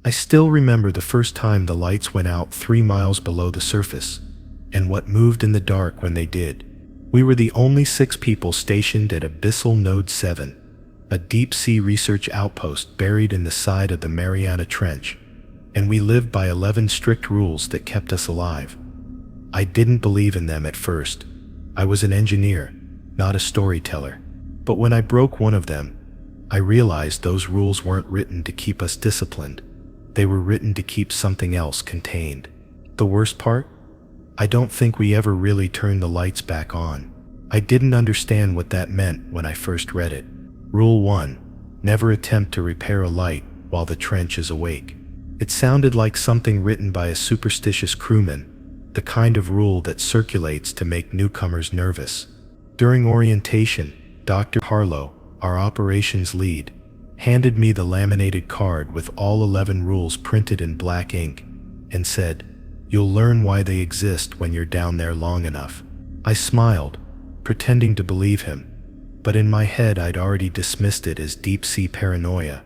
I still remember the first time the lights went out 3 miles below the surface, and what moved in the dark when they did. We were the only 6 people stationed at Abyssal Node 7, a deep-sea research outpost buried in the side of the Mariana Trench, and we lived by 11 strict rules that kept us alive. I didn't believe in them at first. I was an engineer, not a storyteller. But when I broke one of them, I realized those rules weren't written to keep us disciplined. They were written to keep something else contained. The worst part? I don't think we ever really turned the lights back on. I didn't understand what that meant when I first read it. Rule 1. Never attempt to repair a light while the trench is awake. It sounded like something written by a superstitious crewman, the kind of rule that circulates to make newcomers nervous. During orientation, Dr. Harlow, our operations lead, handed me the laminated card with all 11 rules printed in black ink and said, "You'll learn why they exist when you're down there long enough." I smiled, pretending to believe him, but in my head I'd already dismissed it as deep-sea paranoia,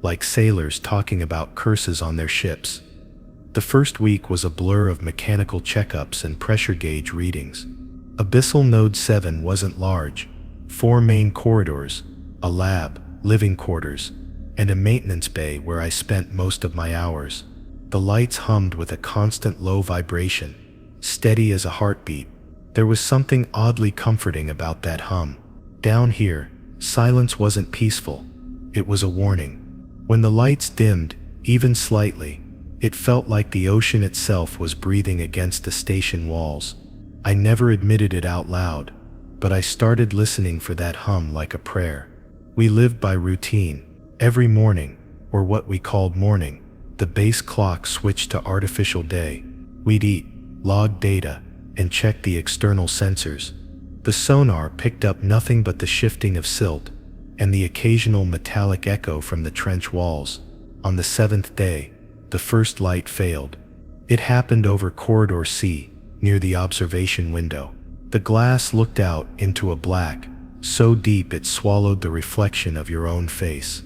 like sailors talking about curses on their ships. The first week was a blur of mechanical checkups and pressure gauge readings. Abyssal Node 7 wasn't large. 4 main corridors, a lab, living quarters, and a maintenance bay where I spent most of my hours. The lights hummed with a constant low vibration, steady as a heartbeat. There was something oddly comforting about that hum. Down here, silence wasn't peaceful. It was a warning. When the lights dimmed, even slightly, it felt like the ocean itself was breathing against the station walls. I never admitted it out loud, but I started listening for that hum like a prayer. We lived by routine. Every morning, or what we called morning, the base clock switched to artificial day. We'd eat, log data, and check the external sensors. The sonar picked up nothing but the shifting of silt and the occasional metallic echo from the trench walls. On the 7th day, the first light failed. It happened over Corridor C, near the observation window. The glass looked out into a black, so deep it swallowed the reflection of your own face.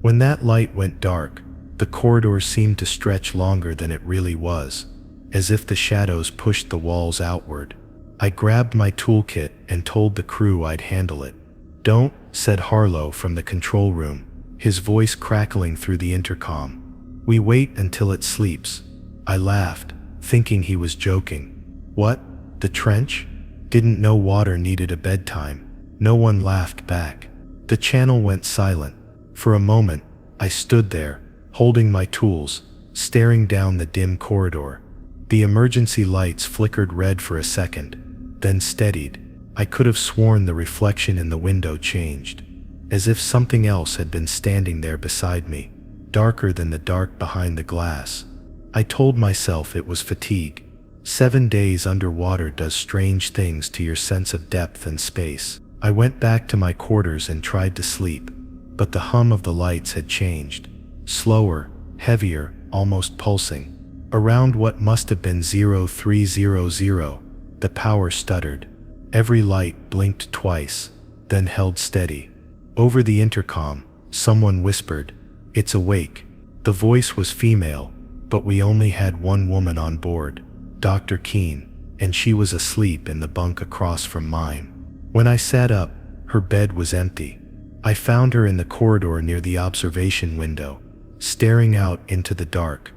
When that light went dark, the corridor seemed to stretch longer than it really was, as if the shadows pushed the walls outward. I grabbed my toolkit and told the crew I'd handle it. "Don't," said Harlow from the control room, his voice crackling through the intercom. "We wait until it sleeps." I laughed, thinking he was joking. "What? The trench? Didn't know water needed a bedtime." No one laughed back. The channel went silent. For a moment, I stood there, holding my tools, staring down the dim corridor. The emergency lights flickered red for a second, then steadied. I could have sworn the reflection in the window changed, as if something else had been standing there beside me, darker than the dark behind the glass. I told myself it was fatigue. 7 days underwater does strange things to your sense of depth and space. I went back to my quarters and tried to sleep, but the hum of the lights had changed. Slower, heavier, almost pulsing. Around what must have been 0300, the power stuttered. Every light blinked twice, then held steady. Over the intercom, someone whispered, "It's awake." The voice was female, but we only had one woman on board, Dr. Keene, and she was asleep in the bunk across from mine. When I sat up, her bed was empty. I found her in the corridor near the observation window, staring out into the dark.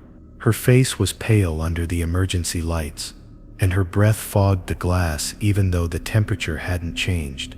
Her face was pale under the emergency lights, and her breath fogged the glass even though the temperature hadn't changed.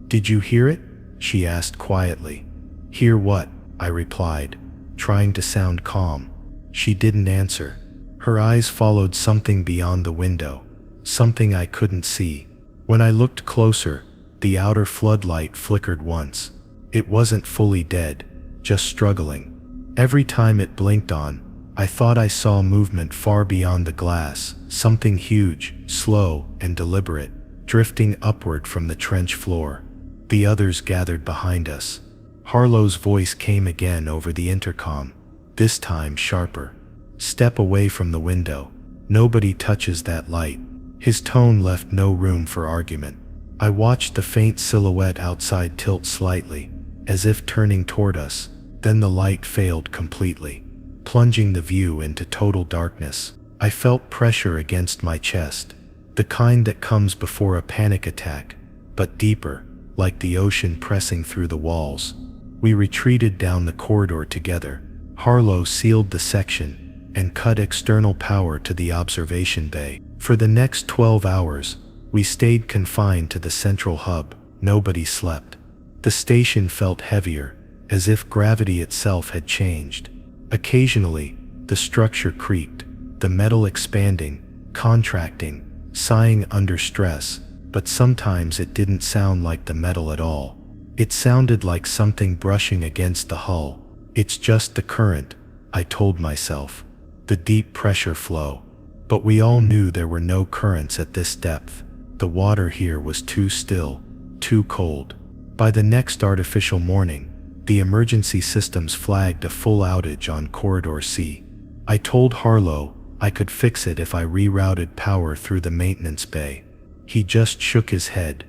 "Did you hear it?" she asked quietly. "Hear what?" I replied, trying to sound calm. She didn't answer. Her eyes followed something beyond the window, something I couldn't see. When I looked closer, the outer floodlight flickered once. It wasn't fully dead, just struggling. Every time it blinked on, I thought I saw movement far beyond the glass, something huge, slow, and deliberate, drifting upward from the trench floor. The others gathered behind us. Harlow's voice came again over the intercom, this time sharper. "Step away from the window. Nobody touches that light." His tone left no room for argument. I watched the faint silhouette outside tilt slightly, as if turning toward us, then the light failed completely. plunging the view into total darkness. I felt pressure against my chest, the kind that comes before a panic attack, but deeper, like the ocean pressing through the walls. We retreated down the corridor together. Harlow sealed the section and cut external power to the observation bay. For the next 12 hours, we stayed confined to the central hub. Nobody slept. The station felt heavier, as if gravity itself had changed. Occasionally, the structure creaked, the metal expanding, contracting, sighing under stress, but sometimes it didn't sound like the metal at all. It sounded like something brushing against the hull. It's just the current, I told myself. The deep pressure flow. But we all knew there were no currents at this depth. The water here was too still, too cold. By the next artificial morning, the emergency systems flagged a full outage on Corridor C. I told Harlow I could fix it if I rerouted power through the maintenance bay. He just shook his head.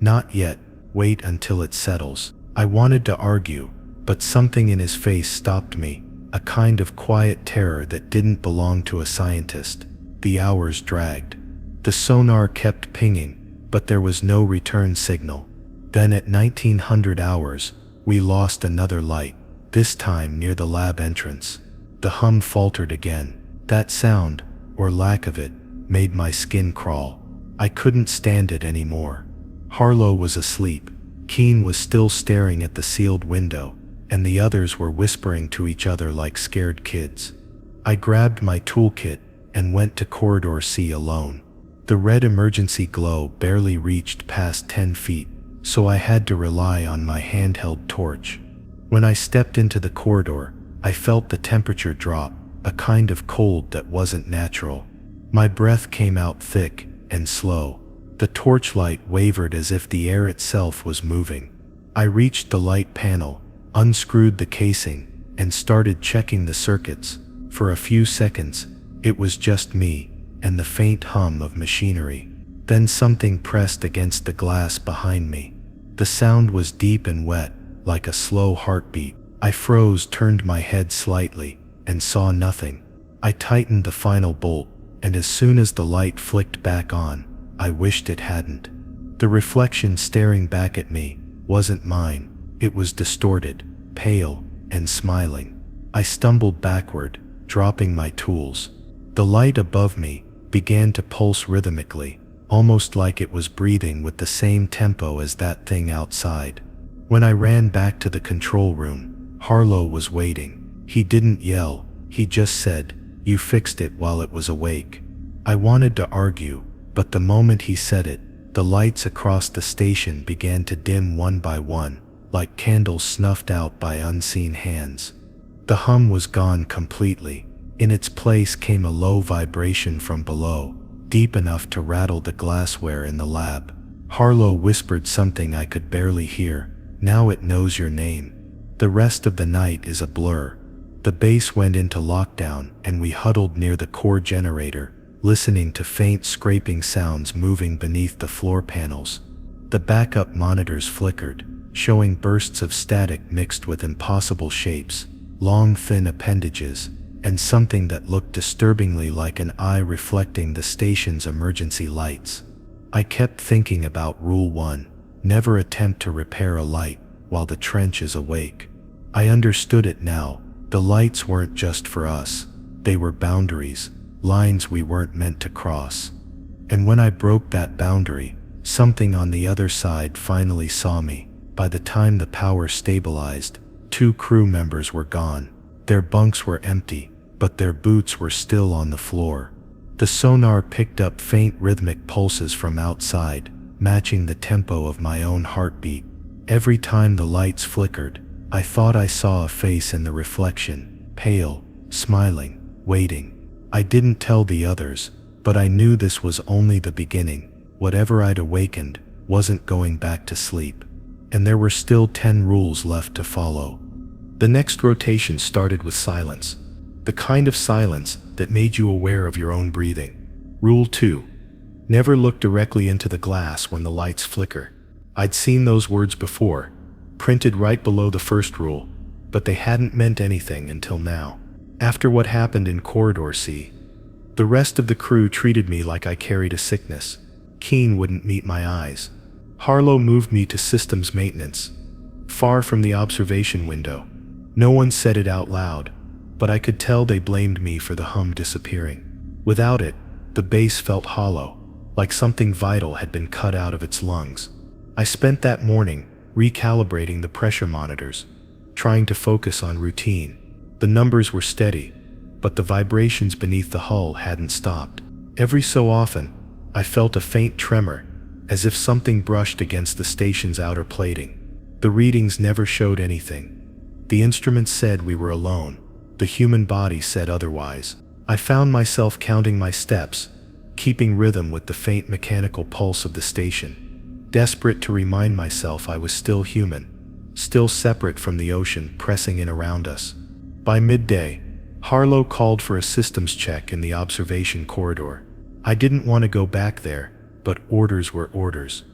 Not yet, wait until it settles. I wanted to argue, but something in his face stopped me, a kind of quiet terror that didn't belong to a scientist. The hours dragged. The sonar kept pinging, but there was no return signal. Then at 1900 hours, we lost another light, this time near the lab entrance. The hum faltered again. That sound, or lack of it, made my skin crawl. I couldn't stand it anymore. Harlow was asleep. Keane was still staring at the sealed window, and the others were whispering to each other like scared kids. I grabbed my toolkit and went to Corridor C alone. The red emergency glow barely reached past 10 feet, so I had to rely on my handheld torch. When I stepped into the corridor, I felt the temperature drop, a kind of cold that wasn't natural. My breath came out thick and slow. The torchlight wavered as if the air itself was moving. I reached the light panel, unscrewed the casing, and started checking the circuits. For a few seconds, it was just me and the faint hum of machinery. Then something pressed against the glass behind me. The sound was deep and wet, like a slow heartbeat. I froze, turned my head slightly, and saw nothing. I tightened the final bolt, and as soon as the light flicked back on, I wished it hadn't. The reflection staring back at me wasn't mine. It was distorted, pale, and smiling. I stumbled backward, dropping my tools. The light above me began to pulse rhythmically, almost like it was breathing with the same tempo as that thing outside. When I ran back to the control room, Harlow was waiting. He didn't yell, he just said, "You fixed it," while it was awake. I wanted to argue, but the moment he said it, the lights across the station began to dim one by one, like candles snuffed out by unseen hands. The hum was gone completely. In its place came a low vibration from below, deep enough to rattle the glassware in the lab. Harlow whispered something I could barely hear. "Now it knows your name. The rest of the night is a blur." The base went into lockdown, and we huddled near the core generator, listening to faint scraping sounds moving beneath the floor panels. The backup monitors flickered, showing bursts of static mixed with impossible shapes, long thin appendages, and something that looked disturbingly like an eye reflecting the station's emergency lights. I kept thinking about Rule 1, never attempt to repair a light while the trench is awake. I understood it now. The lights weren't just for us. They were boundaries, lines we weren't meant to cross. And when I broke that boundary, something on the other side finally saw me. By the time the power stabilized, 2 crew members were gone. Their bunks were empty, but their boots were still on the floor. The sonar picked up faint rhythmic pulses from outside, matching the tempo of my own heartbeat. Every time the lights flickered, I thought I saw a face in the reflection, pale, smiling, waiting. I didn't tell the others, but I knew this was only the beginning. Whatever I'd awakened wasn't going back to sleep, and there were still 10 rules left to follow. The next rotation started with silence, the kind of silence that made you aware of your own breathing. Rule 2. Never look directly into the glass when the lights flicker. I'd seen those words before, printed right below the first rule, but they hadn't meant anything until now. After what happened in Corridor C, the rest of the crew treated me like I carried a sickness. Keen wouldn't meet my eyes. Harlow moved me to systems maintenance, far from the observation window. No one said it out loud, but I could tell they blamed me for the hum disappearing. Without it, the base felt hollow, like something vital had been cut out of its lungs. I spent that morning recalibrating the pressure monitors, trying to focus on routine. The numbers were steady, but the vibrations beneath the hull hadn't stopped. Every so often, I felt a faint tremor, as if something brushed against the station's outer plating. The readings never showed anything. The instruments said we were alone. The human body said otherwise. I found myself counting my steps, keeping rhythm with the faint mechanical pulse of the station, desperate to remind myself I was still human, still separate from the ocean pressing in around us. By midday, Harlow called for a systems check in the observation corridor. I didn't want to go back there, but orders were orders.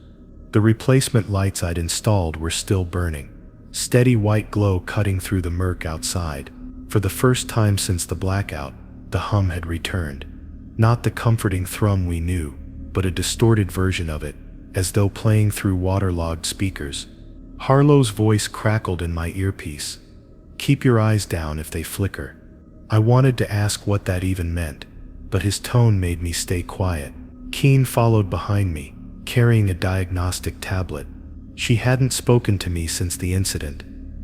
The replacement lights I'd installed were still burning, steady white glow cutting through the murk outside. For the first time since the blackout, the hum had returned. Not the comforting thrum we knew, but a distorted version of it, as though playing through waterlogged speakers. Harlow's voice crackled in my earpiece. "Keep your eyes down if they flicker." I wanted to ask what that even meant, but his tone made me stay quiet. Keen followed behind me, carrying a diagnostic tablet. She hadn't spoken to me since the incident,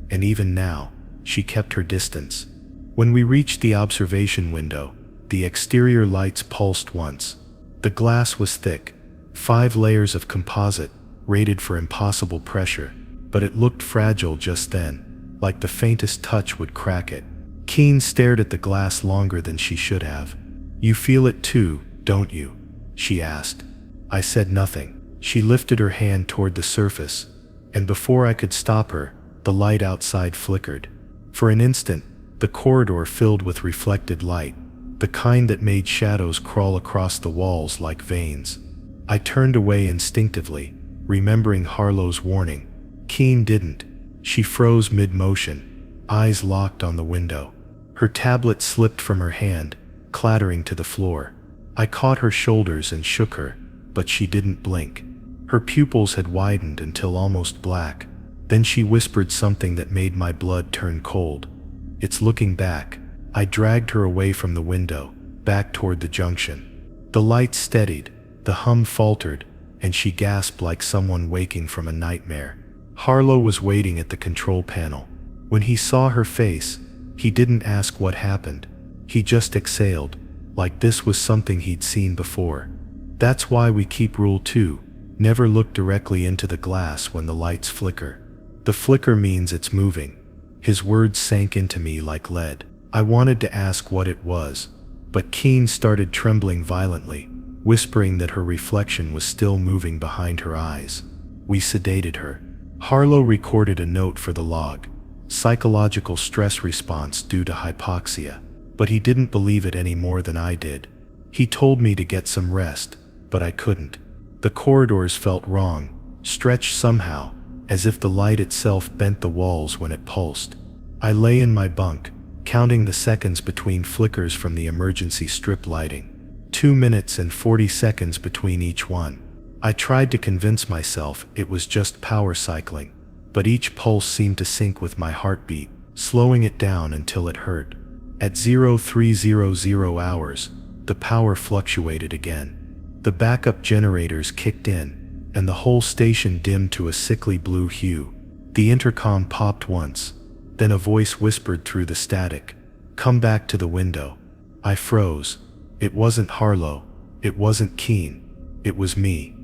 and even now, she kept her distance. When we reached the observation window, the exterior lights pulsed once. The glass was thick, 5 layers of composite, rated for impossible pressure, but it looked fragile just then, like the faintest touch would crack it. Keen stared at the glass longer than she should have. "You feel it too, don't you?" she asked. I said nothing. She lifted her hand toward the surface, and before I could stop her, the light outside flickered. For an instant, the corridor filled with reflected light, the kind that made shadows crawl across the walls like veins. I turned away instinctively, remembering Harlow's warning. Keen didn't. She froze mid-motion, eyes locked on the window. Her tablet slipped from her hand, clattering to the floor. I caught her shoulders and shook her, but she didn't blink. Her pupils had widened until almost black. Then she whispered something that made my blood turn cold. "It's looking back." I dragged her away from the window, back toward the junction. The light steadied, the hum faltered, and she gasped like someone waking from a nightmare. Harlow was waiting at the control panel. When he saw her face, he didn't ask what happened. He just exhaled, like this was something he'd seen before. "That's why we keep Rule 2, never look directly into the glass when the lights flicker. The flicker means it's moving." His words sank into me like lead. I wanted to ask what it was, but Keen started trembling violently, whispering that her reflection was still moving behind her eyes. We sedated her. Harlow recorded a note for the log: psychological stress response due to hypoxia, but he didn't believe it any more than I did. He told me to get some rest, but I couldn't. The corridors felt wrong, stretched somehow, as if the light itself bent the walls when it pulsed. I lay in my bunk, counting the seconds between flickers from the emergency strip lighting. 2 minutes and 40 seconds between each one. I tried to convince myself it was just power cycling, but each pulse seemed to sync with my heartbeat, slowing it down until it hurt. At 0300 hours, the power fluctuated again. The backup generators kicked in, and the whole station dimmed to a sickly blue hue. The intercom popped once, then a voice whispered through the static, "Come back to the window." I froze. It wasn't Harlow, it wasn't Keen, it was me.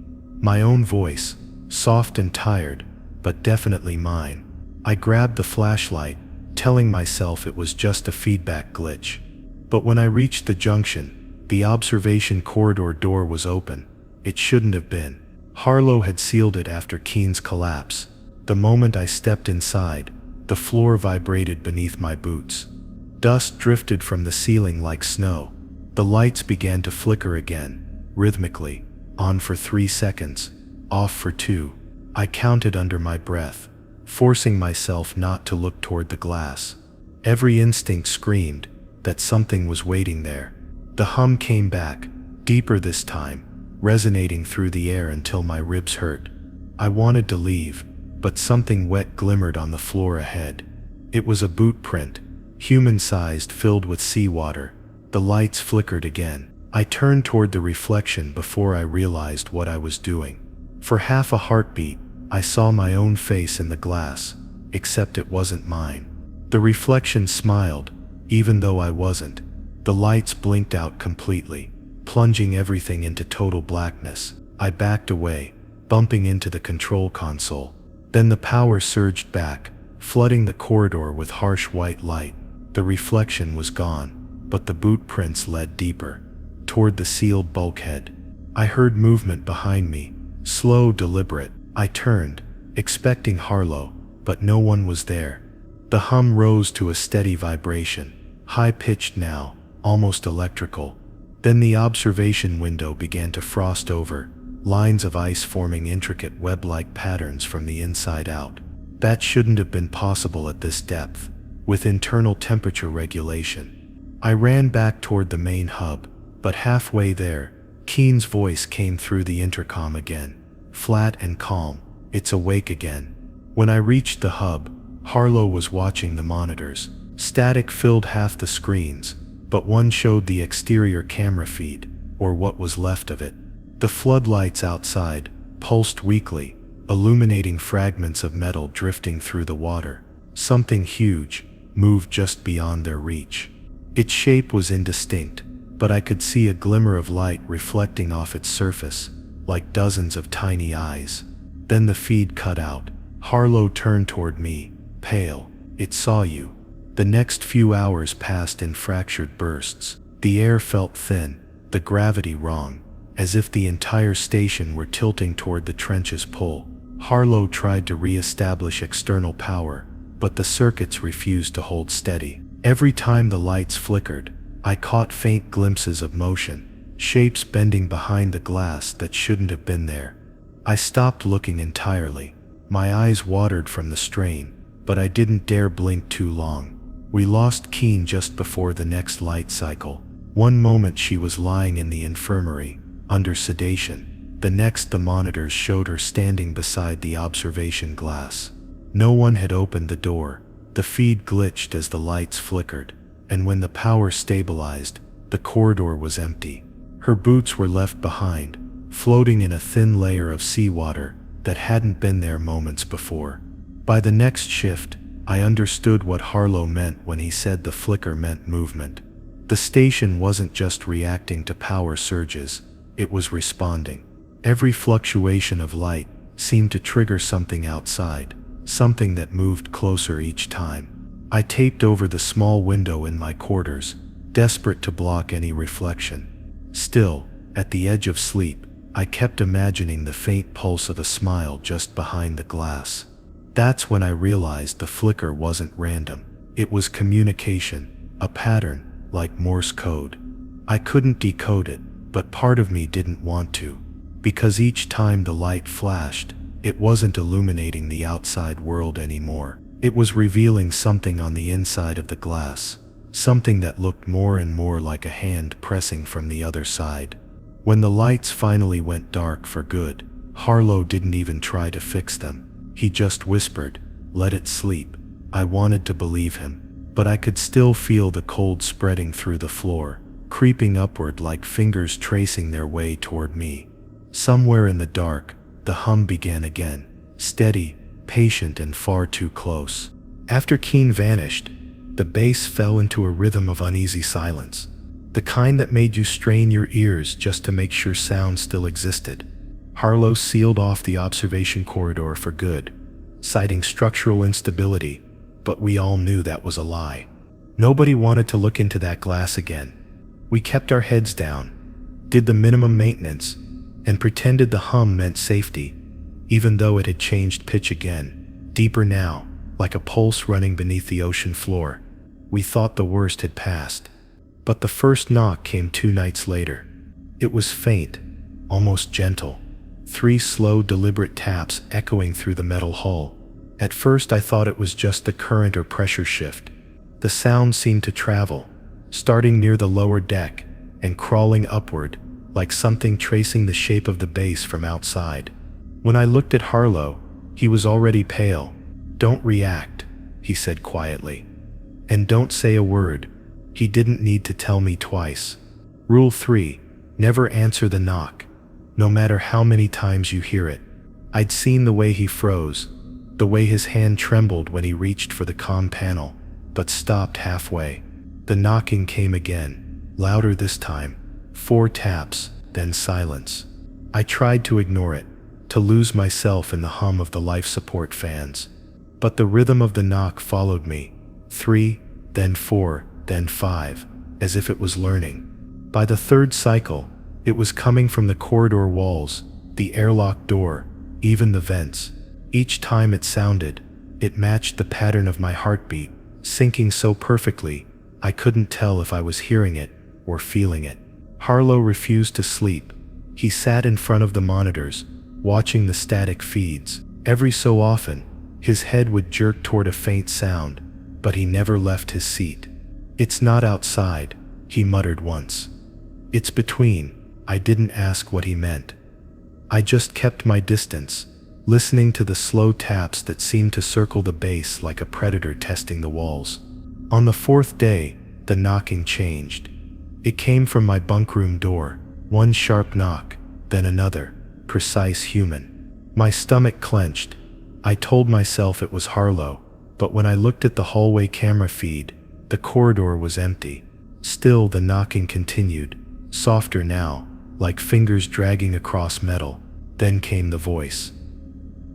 My own voice, soft and tired, but definitely mine. I grabbed the flashlight, telling myself it was just a feedback glitch. But when I reached the junction, the observation corridor door was open. It shouldn't have been. Harlow had sealed it after Keen's collapse. The moment I stepped inside, the floor vibrated beneath my boots. Dust drifted from the ceiling like snow. The lights began to flicker again, rhythmically, on for 3 seconds, off for 2. I counted under my breath, forcing myself not to look toward the glass. Every instinct screamed, that something was waiting there. The hum came back, deeper this time, resonating through the air until my ribs hurt. I wanted to leave, but something wet glimmered on the floor ahead. It was a boot print, human-sized, filled with seawater. The lights flickered again. I turned toward the reflection before I realized what I was doing. For half a heartbeat, I saw my own face in the glass, except it wasn't mine. The reflection smiled, even though I wasn't. The lights blinked out completely, plunging everything into total blackness. I backed away, bumping into the control console. Then the power surged back, flooding the corridor with harsh white light. The reflection was gone, but the boot prints led deeper, toward the sealed bulkhead. I heard movement behind me, slow, deliberate. I turned, expecting Harlow, but no one was there. The hum rose to a steady vibration, high-pitched now, almost electrical. Then the observation window began to frost over, lines of ice forming intricate web-like patterns from the inside out. That shouldn't have been possible at this depth, with internal temperature regulation. I ran back toward the main hub, but halfway there, Keen's voice came through the intercom again, flat and calm. "It's awake again." When I reached the hub, Harlow was watching the monitors. Static filled half the screens, but one showed the exterior camera feed, or what was left of it. The floodlights outside pulsed weakly, illuminating fragments of metal drifting through the water. Something huge moved just beyond their reach. Its shape was indistinct, but I could see a glimmer of light reflecting off its surface, like dozens of tiny eyes. Then the feed cut out. Harlow turned toward me, pale. "It saw you." The next few hours passed in fractured bursts. The air felt thin, the gravity wrong, as if the entire station were tilting toward the trench's pull. Harlow tried to re-establish external power, but the circuits refused to hold steady. Every time the lights flickered, I caught faint glimpses of motion, shapes bending behind the glass that shouldn't have been there. I stopped looking entirely. My eyes watered from the strain, but I didn't dare blink too long. We lost Keen just before the next light cycle. One moment she was lying in the infirmary, under sedation. The next the monitors showed her standing beside the observation glass. No one had opened the door. The feed glitched as the lights flickered, and when the power stabilized, the corridor was empty. Her boots were left behind, floating in a thin layer of seawater that hadn't been there moments before. By the next shift, I understood what Harlow meant when he said the flicker meant movement. The station wasn't just reacting to power surges, it was responding. Every fluctuation of light seemed to trigger something outside, something that moved closer each time. I taped over the small window in my quarters, desperate to block any reflection. Still, at the edge of sleep, I kept imagining the faint pulse of a smile just behind the glass. That's when I realized the flicker wasn't random. It was communication, a pattern, like Morse code. I couldn't decode it, but part of me didn't want to. Because each time the light flashed, it wasn't illuminating the outside world anymore. It was revealing something on the inside of the glass, something that looked more and more like a hand pressing from the other side. When the lights finally went dark for good, Harlow didn't even try to fix them. He just whispered, "Let it sleep." I wanted to believe him, but I could still feel the cold spreading through the floor, creeping upward like fingers tracing their way toward me. Somewhere in the dark, the hum began again, steady, patient, and far too close. After Keen vanished, the bass fell into a rhythm of uneasy silence, the kind that made you strain your ears just to make sure sound still existed. Harlow sealed off the observation corridor for good, citing structural instability, but we all knew that was a lie. Nobody wanted to look into that glass again. We kept our heads down, did the minimum maintenance, and pretended the hum meant safety, even though it had changed pitch again, deeper now, like a pulse running beneath the ocean floor. We thought the worst had passed. But the first knock came 2 nights later. It was faint, almost gentle. 3 slow, deliberate taps echoing through the metal hull. At first I thought it was just the current or pressure shift. The sound seemed to travel, starting near the lower deck and crawling upward, like something tracing the shape of the base from outside. When I looked at Harlow, he was already pale. "Don't react," he said quietly. "And don't say a word." He didn't need to tell me twice. Rule 3, never answer the knock, no matter how many times you hear it. I'd seen the way he froze, the way his hand trembled when he reached for the comm panel, but stopped halfway. The knocking came again, louder this time. 4 taps, then silence. I tried to ignore it, to lose myself in the hum of the life support fans. But the rhythm of the knock followed me. 3, then 4, then 5, as if it was learning. By the 3rd cycle, it was coming from the corridor walls, the airlock door, even the vents. Each time it sounded, it matched the pattern of my heartbeat, syncing so perfectly, I couldn't tell if I was hearing it or feeling it. Harlow refused to sleep. He sat in front of the monitors, watching the static feeds. Every so often, his head would jerk toward a faint sound, but he never left his seat. "It's not outside," he muttered once. "It's between." I didn't ask what he meant. I just kept my distance, listening to the slow taps that seemed to circle the base like a predator testing the walls. On the 4th day, the knocking changed. It came from my bunkroom door, one sharp knock, then another, precise, human. My stomach clenched. I told myself it was Harlow, but when I looked at the hallway camera feed, the corridor was empty. Still, the knocking continued, softer now, like fingers dragging across metal. Then came the voice.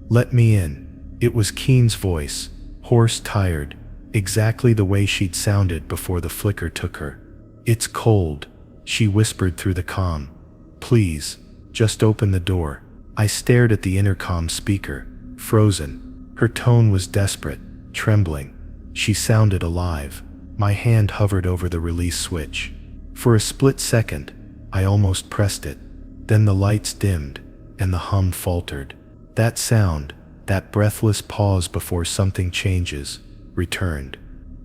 "Let me in." It was Keen's voice, hoarse, tired, exactly the way she'd sounded before the flicker took her. "It's cold," she whispered through the comm. "Please, just open the door." I stared at the intercom speaker, frozen. Her tone was desperate, trembling. She sounded alive. My hand hovered over the release switch. For a split second, I almost pressed it. Then the lights dimmed, and the hum faltered. That sound, that breathless pause before something changes, returned.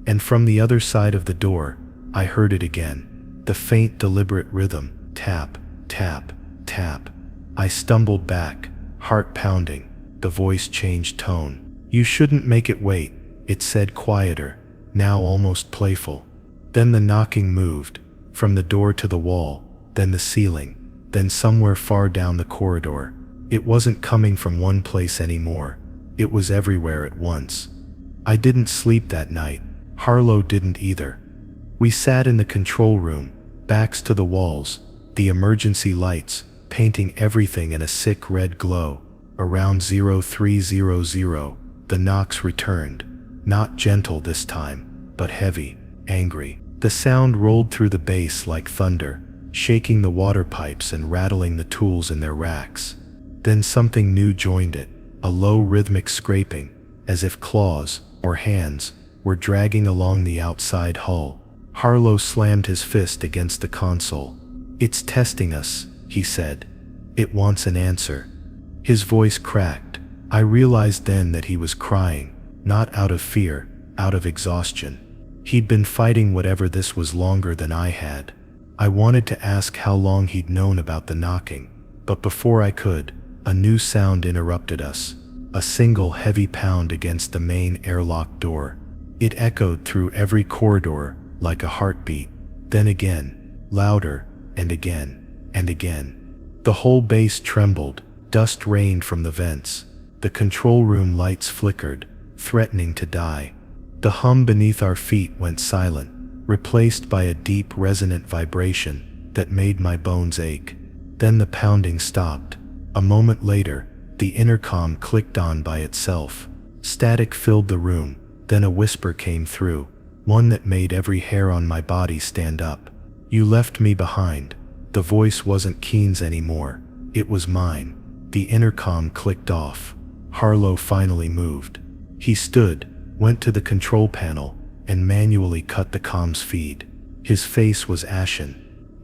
And from the other side of the door, I heard it again. The faint, deliberate rhythm, tap, tap, tap. I stumbled back, heart pounding. The voice changed tone. "You shouldn't make it wait," it said, quieter, now almost playful. Then the knocking moved, from the door to the wall, then the ceiling, then somewhere far down the corridor. It wasn't coming from one place anymore. It was everywhere at once. I didn't sleep that night. Harlow didn't either. We sat in the control room, backs to the walls, the emergency lights painting everything in a sick red glow. Around 0300, the knocks returned, not gentle this time, but heavy, angry. The sound rolled through the base like thunder, shaking the water pipes and rattling the tools in their racks. Then something new joined it, a low rhythmic scraping, as if claws, or hands, were dragging along the outside hull. Harlow slammed his fist against the console. "It's testing us," he said. "It wants an answer." His voice cracked. I realized then that he was crying, not out of fear, out of exhaustion. He'd been fighting whatever this was longer than I had. I wanted to ask how long he'd known about the knocking, but before I could, a new sound interrupted us. A single heavy pound against the main airlock door. It echoed through every corridor like a heartbeat. Then again, louder, and again, and again. The whole base trembled. Dust rained from the vents. The control room lights flickered, threatening to die. The hum beneath our feet went silent, replaced by a deep, resonant vibration that made my bones ache. Then the pounding stopped. A moment later, the intercom clicked on by itself. Static filled the room, then a whisper came through, one that made every hair on my body stand up. "You left me behind." The voice wasn't Keen's anymore. It was mine. The intercom clicked off. Harlow finally moved. He stood, went to the control panel, and manually cut the comms feed. His face was ashen.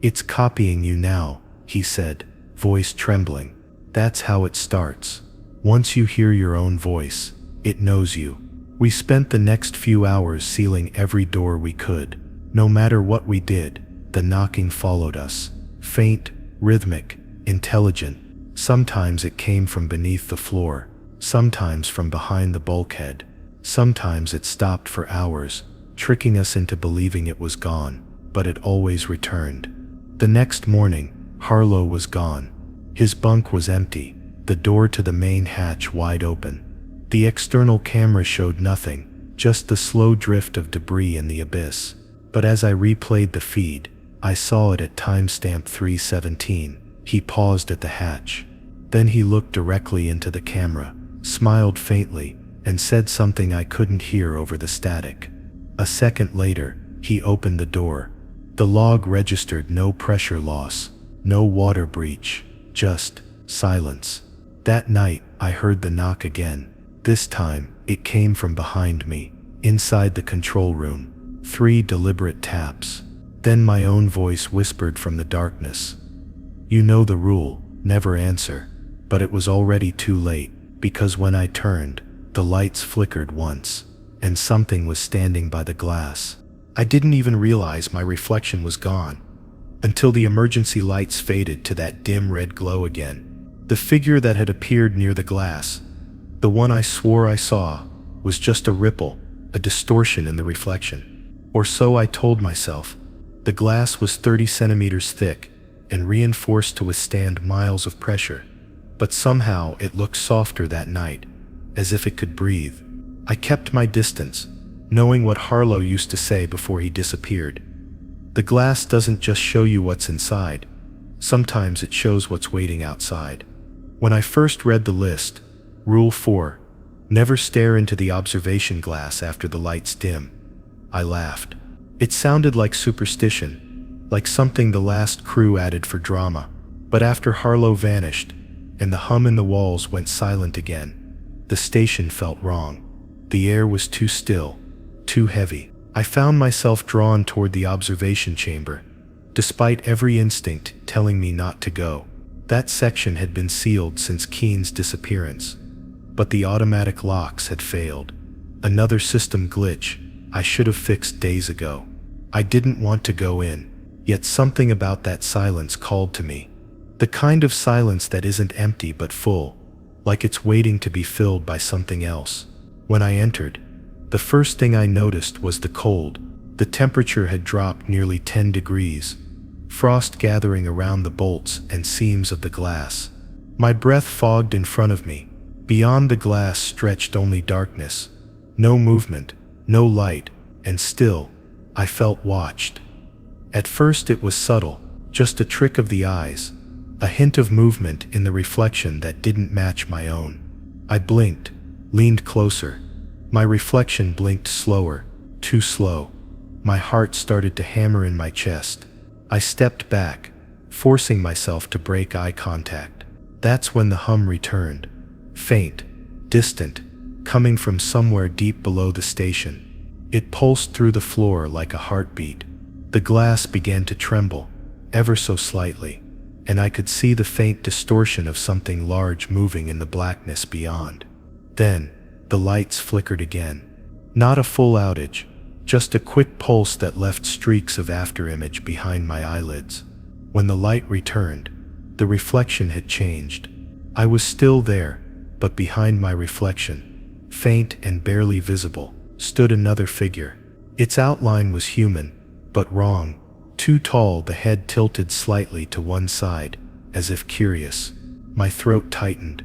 "It's copying you now," he said, voice trembling. "That's how it starts. Once you hear your own voice, it knows you." We spent the next few hours sealing every door we could. No matter what we did, the knocking followed us. Faint, rhythmic, intelligent. Sometimes it came from beneath the floor, sometimes from behind the bulkhead. Sometimes it stopped for hours, tricking us into believing it was gone, but it always returned. The next morning, Harlow was gone. His bunk was empty, the door to the main hatch wide open. The external camera showed nothing, just the slow drift of debris in the abyss. But as I replayed the feed, I saw it at timestamp 3:17. He paused at the hatch. Then he looked directly into the camera, smiled faintly, and said something I couldn't hear over the static. A second later, he opened the door. The log registered no pressure loss, no water breach, just silence. That night, I heard the knock again. This time, it came from behind me, inside the control room. 3 deliberate taps. Then my own voice whispered from the darkness. You know the rule, never answer. But it was already too late, because when I turned, the lights flickered once, and something was standing by the glass. I didn't even realize my reflection was gone, until the emergency lights faded to that dim red glow again. The figure that had appeared near the glass, the one I swore I saw, was just a ripple, a distortion in the reflection. Or so I told myself. The glass was 30 centimeters thick and reinforced to withstand miles of pressure. But somehow it looked softer that night, as if it could breathe. I kept my distance, knowing what Harlow used to say before he disappeared. The glass doesn't just show you what's inside. Sometimes it shows what's waiting outside. When I first read the list, Rule 4, never stare into the observation glass after the lights dim, I laughed. It sounded like superstition, like something the last crew added for drama. But after Harlow vanished, and the hum in the walls went silent again, the station felt wrong. The air was too still, too heavy. I found myself drawn toward the observation chamber, despite every instinct telling me not to go. That section had been sealed since Keen's disappearance, but the automatic locks had failed. Another system glitch I should have fixed days ago. I didn't want to go in, yet something about that silence called to me. The kind of silence that isn't empty but full, like it's waiting to be filled by something else. When I entered, the first thing I noticed was the cold. The temperature had dropped nearly 10 degrees, frost gathering around the bolts and seams of the glass. My breath fogged in front of me. Beyond the glass stretched only darkness. No movement, no light, and still, I felt watched. At first it was subtle, just a trick of the eyes, a hint of movement in the reflection that didn't match my own. I blinked, leaned closer. My reflection blinked slower, too slow. My heart started to hammer in my chest. I stepped back, forcing myself to break eye contact. That's when the hum returned, faint, distant, coming from somewhere deep below the station. It pulsed through the floor like a heartbeat. The glass began to tremble, ever so slightly, and I could see the faint distortion of something large moving in the blackness beyond. Then, the lights flickered again. Not a full outage, just a quick pulse that left streaks of afterimage behind my eyelids. When the light returned, the reflection had changed. I was still there, but behind my reflection, faint and barely visible, stood another figure. Its outline was human, but wrong. Too tall, the head tilted slightly to one side, as if curious. My throat tightened.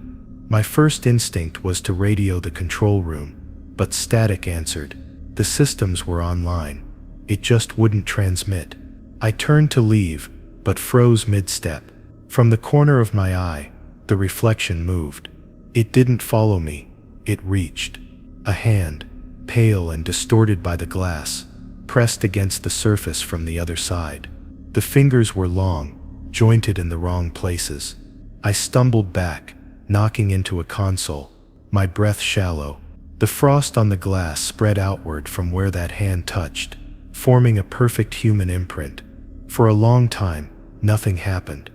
My first instinct was to radio the control room, but static answered. The systems were online. It just wouldn't transmit. I turned to leave, but froze mid-step. From the corner of my eye, the reflection moved. It didn't follow me. It reached. A hand, pale and distorted by the glass, pressed against the surface from the other side. The fingers were long, jointed in the wrong places. I stumbled back, knocking into a console, my breath shallow. The frost on the glass spread outward from where that hand touched, forming a perfect human imprint. For a long time, nothing happened.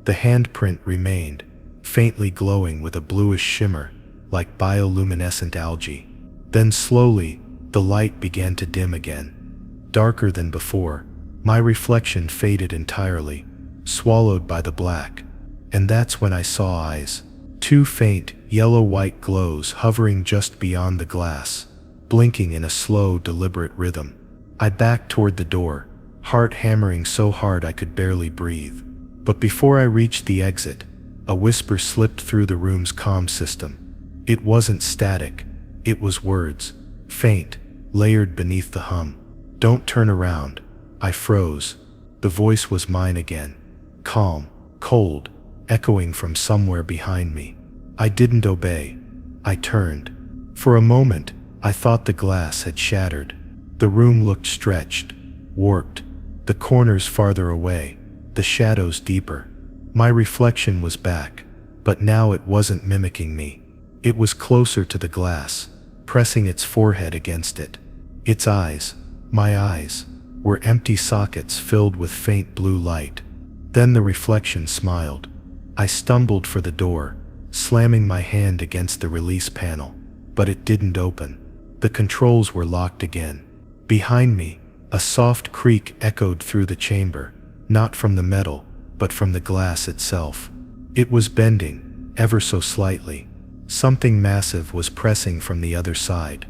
The handprint remained, faintly glowing with a bluish shimmer, like bioluminescent algae. Then slowly, the light began to dim again. darker than before. My reflection faded entirely, swallowed by the black. And that's when I saw eyes. Two faint, yellow-white glows hovering just beyond the glass, blinking in a slow, deliberate rhythm. I backed toward the door, heart hammering so hard I could barely breathe. But before I reached the exit, a whisper slipped through the room's comm system. It wasn't static, it was words, faint, layered beneath the hum. "Don't turn around." I froze. The voice was mine again, calm, cold, echoing from somewhere behind me. I didn't obey. I turned. For a moment, I thought the glass had shattered. The room looked stretched, warped, the corners farther away, the shadows deeper. My reflection was back, but now it wasn't mimicking me. It was closer to the glass, pressing its forehead against it. Its eyes, my eyes, were empty sockets filled with faint blue light. Then the reflection smiled. I stumbled for the door, slamming my hand against the release panel, but it didn't open. The controls were locked again. Behind me, a soft creak echoed through the chamber, not from the metal, but from the glass itself. It was bending, ever so slightly. Something massive was pressing from the other side.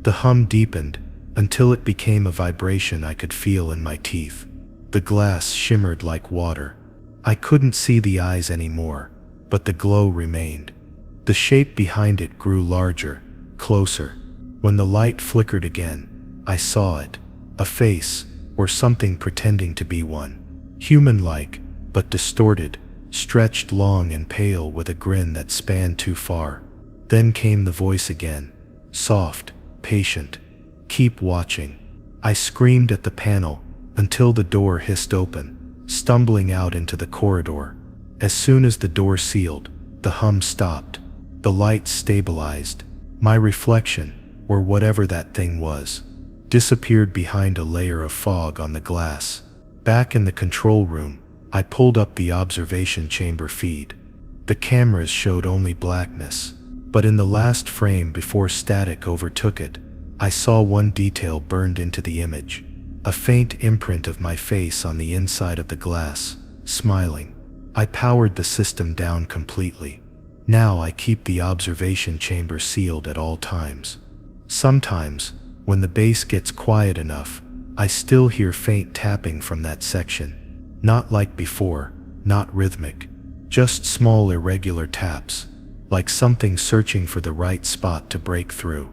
The hum deepened, until it became a vibration I could feel in my teeth. The glass shimmered like water. I couldn't see the eyes anymore, but the glow remained. The shape behind it grew larger, closer. When the light flickered again, I saw it. A face, or something pretending to be one. Human-like, but distorted, stretched long and pale with a grin that spanned too far. Then came the voice again, soft, patient. "Keep watching." I screamed at the panel, until the door hissed open, stumbling out into the corridor. As soon as the door sealed, the hum stopped. The light stabilized. My reflection, or whatever that thing was, disappeared behind a layer of fog on the glass. Back in the control room, I pulled up the observation chamber feed. The cameras showed only blackness, but in the last frame before static overtook it, I saw one detail burned into the image. A faint imprint of my face on the inside of the glass, smiling. I powered the system down completely. Now I keep the observation chamber sealed at all times. Sometimes, when the bass gets quiet enough, I still hear faint tapping from that section. Not like before, not rhythmic, just small irregular taps, like something searching for the right spot to break through.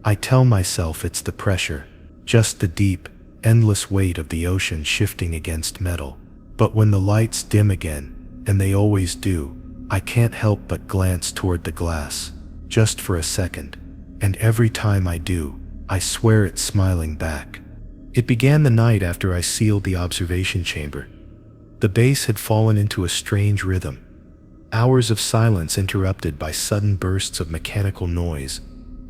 I tell myself it's the pressure, just the deep, endless weight of the ocean shifting against metal. But when the lights dim again, and they always do, I can't help but glance toward the glass, just for a second. And every time I do, I swear it's smiling back. It began the night after I sealed the observation chamber. The bass had fallen into a strange rhythm. Hours of silence interrupted by sudden bursts of mechanical noise,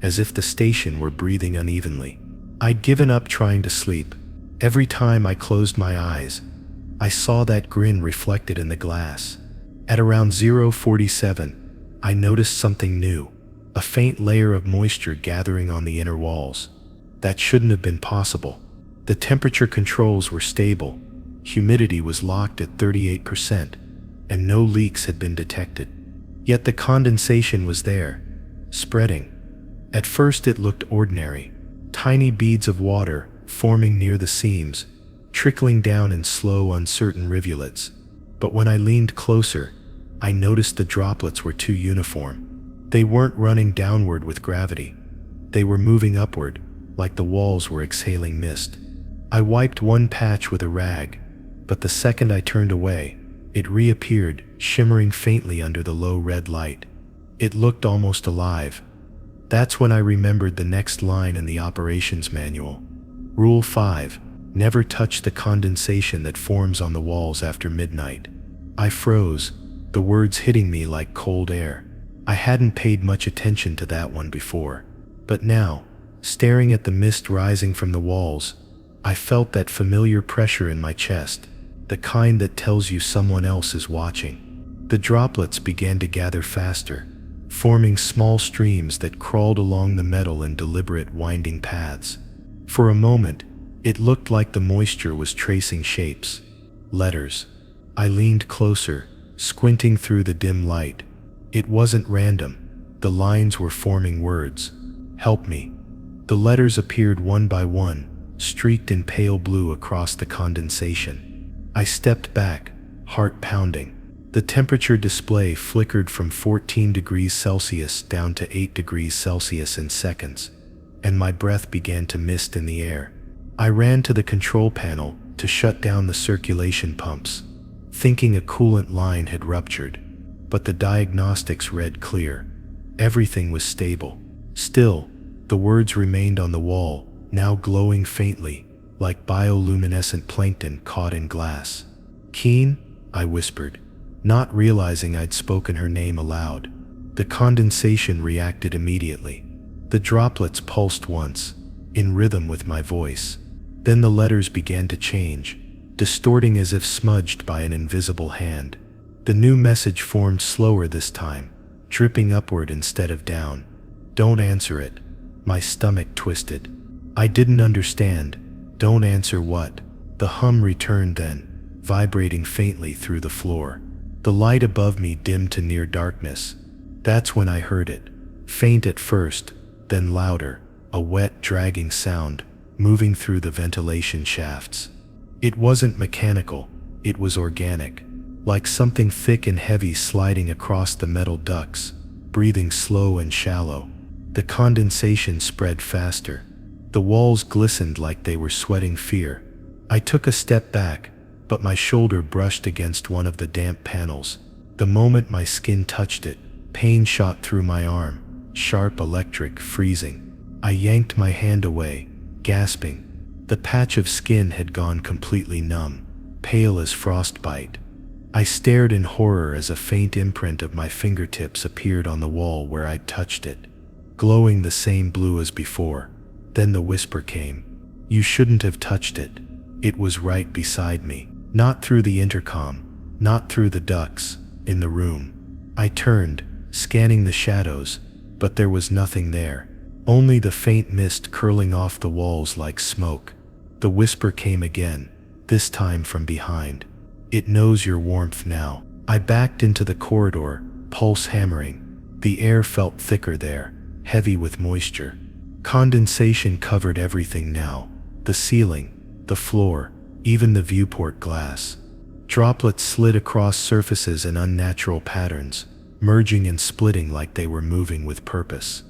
as if the station were breathing unevenly. I'd given up trying to sleep. Every time I closed my eyes, I saw that grin reflected in the glass. At around 0:47, I noticed something new, a faint layer of moisture gathering on the inner walls. That shouldn't have been possible. The temperature controls were stable, humidity was locked at 38%, and no leaks had been detected. Yet the condensation was there, spreading. At first it looked ordinary, tiny beads of water forming near the seams, trickling down in slow, uncertain rivulets. But when I leaned closer, I noticed the droplets were too uniform. They weren't running downward with gravity. They were moving upward, like the walls were exhaling mist. I wiped one patch with a rag, but the second I turned away, it reappeared, shimmering faintly under the low red light. It looked almost alive. That's when I remembered the next line in the operations manual. Rule 5. Never touch the condensation that forms on the walls after midnight. I froze, the words hitting me like cold air. I hadn't paid much attention to that one before. But now, staring at the mist rising from the walls, I felt that familiar pressure in my chest, the kind that tells you someone else is watching. The droplets began to gather faster, forming small streams that crawled along the metal in deliberate winding paths. For a moment, It looked like the moisture was tracing shapes. Letters. I leaned closer, squinting through the dim light. It wasn't random. The lines were forming words. Help me. The letters appeared one by one, streaked in pale blue across the condensation. I stepped back, heart pounding. The temperature display flickered from 14 degrees Celsius down to 8 degrees Celsius in seconds, and my breath began to mist in the air. I ran to the control panel to shut down the circulation pumps, thinking a coolant line had ruptured, but the diagnostics read clear. Everything was stable. Still, the words remained on the wall, now glowing faintly, like bioluminescent plankton caught in glass. Keen? I whispered, not realizing I'd spoken her name aloud. The condensation reacted immediately. The droplets pulsed once, in rhythm with my voice. Then the letters began to change, distorting as if smudged by an invisible hand. The new message formed slower this time, dripping upward instead of down. Don't answer it. My stomach twisted. I didn't understand. Don't answer what? The hum returned then, vibrating faintly through the floor. The light above me dimmed to near darkness. That's when I heard it. Faint at first, then louder, a wet, dragging sound, moving through the ventilation shafts. It wasn't mechanical, it was organic, like something thick and heavy sliding across the metal ducts, breathing slow and shallow. The condensation spread faster. The walls glistened like they were sweating fear. I took a step back, but my shoulder brushed against one of the damp panels. The moment my skin touched it, pain shot through my arm, sharp, electric, freezing. I yanked my hand away, gasping. The patch of skin had gone completely numb, pale as frostbite. I stared in horror as a faint imprint of my fingertips appeared on the wall where I'd touched it, glowing the same blue as before. Then the whisper came. You shouldn't have touched it. It was right beside me. Not through the intercom, not through the ducts, in the room. I turned, scanning the shadows, but there was nothing there. Only the faint mist curling off the walls like smoke. The whisper came again, this time from behind. It knows your warmth now. I backed into the corridor, pulse hammering. The air felt thicker there, heavy with moisture. Condensation covered everything now. The ceiling, the floor, even the viewport glass. Droplets slid across surfaces in unnatural patterns, merging and splitting like they were moving with purpose.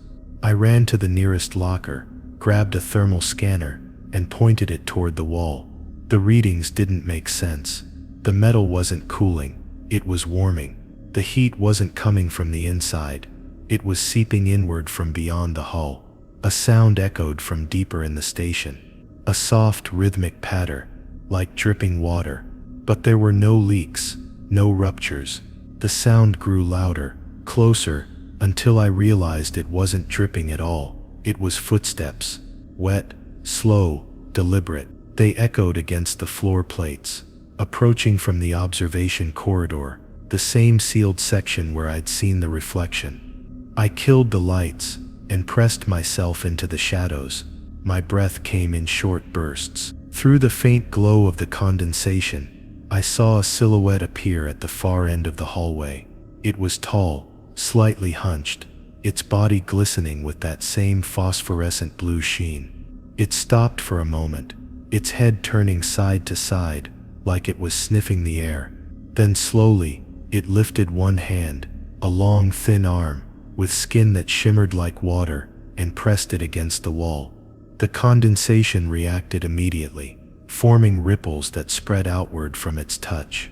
I ran to the nearest locker, grabbed a thermal scanner, and pointed it toward the wall. The readings didn't make sense. The metal wasn't cooling, it was warming. The heat wasn't coming from the inside, it was seeping inward from beyond the hull. A sound echoed from deeper in the station. A soft, rhythmic patter, like dripping water. But there were no leaks, no ruptures. The sound grew louder, closer, until I realized it wasn't dripping at all. It was footsteps. Wet, slow, deliberate. They echoed against the floor plates, approaching from the observation corridor, the same sealed section where I'd seen the reflection. I killed the lights and pressed myself into the shadows. My breath came in short bursts. Through the faint glow of the condensation, I saw a silhouette appear at the far end of the hallway. It was tall, slightly hunched, its body glistening with that same phosphorescent blue sheen. It stopped for a moment, its head turning side to side, like it was sniffing the air. Then slowly, it lifted one hand, a long thin arm, with skin that shimmered like water, and pressed it against the wall. The condensation reacted immediately, forming ripples that spread outward from its touch.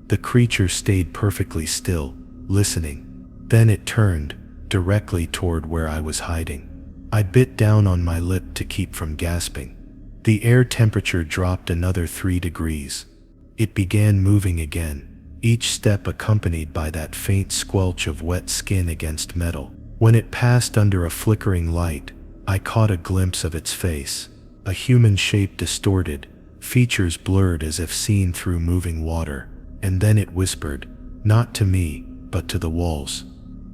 The creature stayed perfectly still, listening. Then it turned, directly toward where I was hiding. I bit down on my lip to keep from gasping. The air temperature dropped another 3 degrees. It began moving again, each step accompanied by that faint squelch of wet skin against metal. When it passed under a flickering light, I caught a glimpse of its face, a human shape distorted, features blurred as if seen through moving water. And then it whispered, not to me, but to the walls.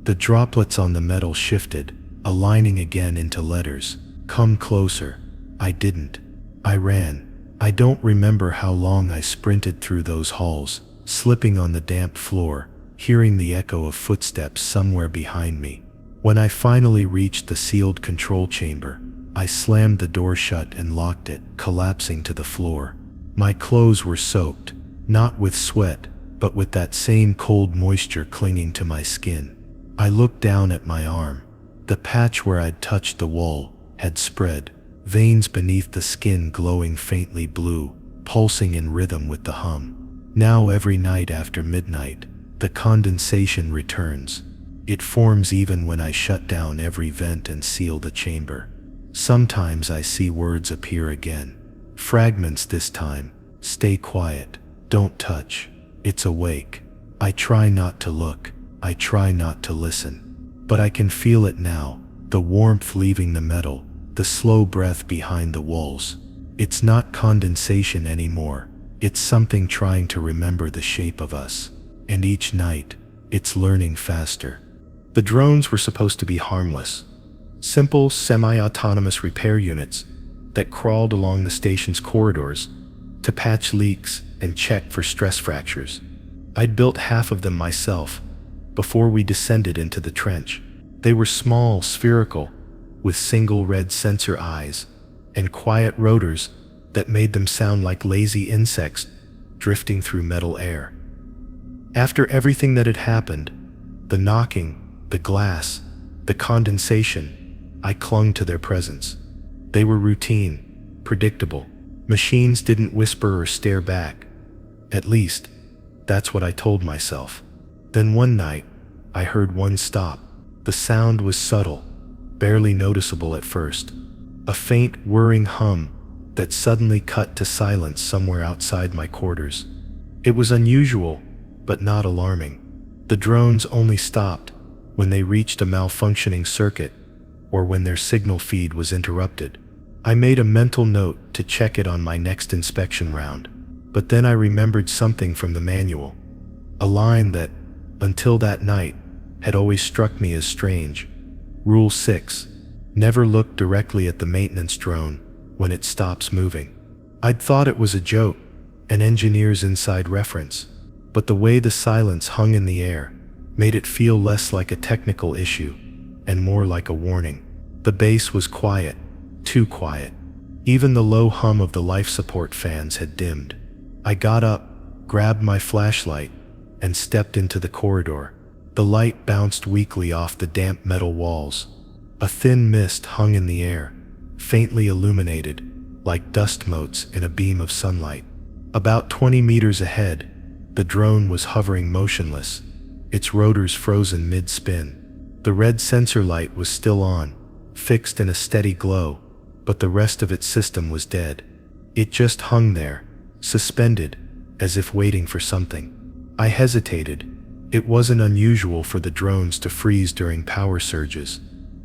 The droplets on the metal shifted, aligning again into letters. Come closer. I didn't. I ran. I don't remember how long I sprinted through those halls, slipping on the damp floor, hearing the echo of footsteps somewhere behind me. When I finally reached the sealed control chamber, I slammed the door shut and locked it, collapsing to the floor. My clothes were soaked, not with sweat, but with that same cold moisture clinging to my skin. I looked down at my arm. The patch where I'd touched the wall had spread, veins beneath the skin glowing faintly blue, pulsing in rhythm with the hum. Now every night after midnight, the condensation returns. It forms even when I shut down every vent and seal the chamber. Sometimes I see words appear again. Fragments this time. Stay quiet. Don't touch. It's awake. I try not to look. I try not to listen. But I can feel it now, the warmth leaving the metal, the slow breath behind the walls. It's not condensation anymore. It's something trying to remember the shape of us. And each night, it's learning faster. The drones were supposed to be harmless. Simple, semi-autonomous repair units that crawled along the station's corridors to patch leaks and check for stress fractures. I'd built half of them myself before we descended into the trench. They were small, spherical, with single red sensor eyes and quiet rotors that made them sound like lazy insects drifting through metal air. After everything that had happened, the knocking, the glass, the condensation, I clung to their presence. They were routine, predictable. Machines didn't whisper or stare back. At least, that's what I told myself. Then one night, I heard one stop. The sound was subtle, barely noticeable at first. A faint, whirring hum that suddenly cut to silence somewhere outside my quarters. It was unusual, but not alarming. The drones only stopped when they reached a malfunctioning circuit or when their signal feed was interrupted. I made a mental note to check it on my next inspection round, but then I remembered something from the manual. A line that, until that night, had always struck me as strange. Rule 6. Never look directly at the maintenance drone when it stops moving. I'd thought it was a joke, an engineer's inside reference, but the way the silence hung in the air made it feel less like a technical issue and more like a warning. The base was quiet, too quiet. Even the low hum of the life support fans had dimmed. I got up, grabbed my flashlight, and stepped into the corridor. The light bounced weakly off the damp metal walls. A thin mist hung in the air, faintly illuminated, like dust motes in a beam of sunlight. About 20 meters ahead, the drone was hovering motionless, its rotors frozen mid-spin. The red sensor light was still on, fixed in a steady glow, but the rest of its system was dead. It just hung there, suspended, as if waiting for something. I hesitated. It wasn't unusual for the drones to freeze during power surges,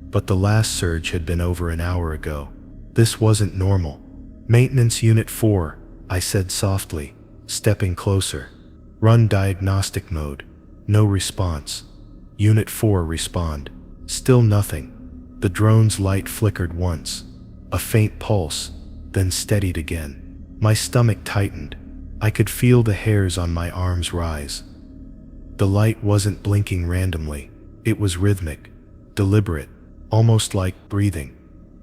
but the last surge had been over an hour ago. This wasn't normal. Maintenance Unit 4, I said softly, stepping closer. Run diagnostic mode. No response. Unit 4 respond. Still nothing. The drone's light flickered once. A faint pulse, then steadied again. My stomach tightened. I could feel the hairs on my arms rise. The light wasn't blinking randomly. It was rhythmic, deliberate, almost like breathing.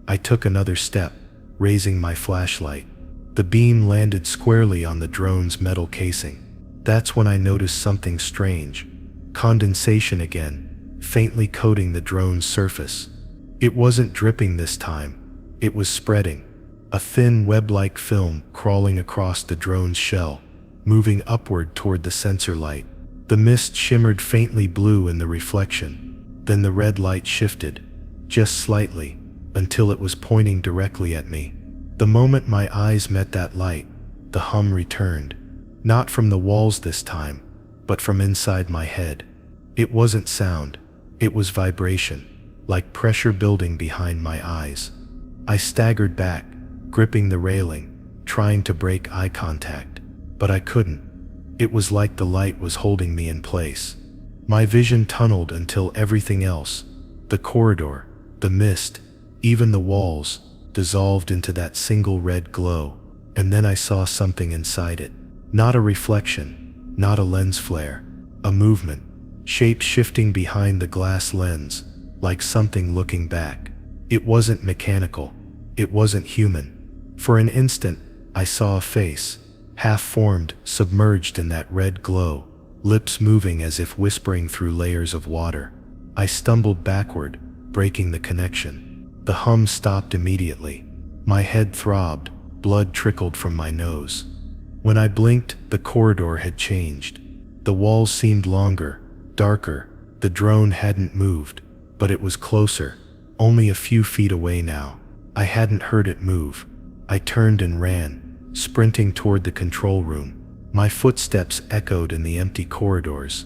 I took another step, raising my flashlight. The beam landed squarely on the drone's metal casing. That's when I noticed something strange. Condensation again, faintly coating the drone's surface. It wasn't dripping this time. It was spreading. A thin web-like film crawling across the drone's shell, moving upward toward the sensor light. The mist shimmered faintly blue in the reflection. Then the red light shifted, just slightly, until it was pointing directly at me. The moment my eyes met that light, the hum returned. Not from the walls this time, but from inside my head. It wasn't sound. It was vibration, like pressure building behind my eyes. I staggered back, gripping the railing, trying to break eye contact, but I couldn't. It was like the light was holding me in place. My vision tunneled until everything else, the corridor, the mist, even the walls, dissolved into that single red glow, and then I saw something inside it. Not a reflection, not a lens flare, a movement, shape shifting behind the glass lens, like something looking back. It wasn't mechanical, it wasn't human. For an instant, I saw a face, half-formed, submerged in that red glow, lips moving as if whispering through layers of water. I stumbled backward, breaking the connection. The hum stopped immediately. My head throbbed, blood trickled from my nose. When I blinked, the corridor had changed. The walls seemed longer, darker. The drone hadn't moved, but it was closer, only a few feet away now. I hadn't heard it move. I turned and ran, sprinting toward the control room. My footsteps echoed in the empty corridors.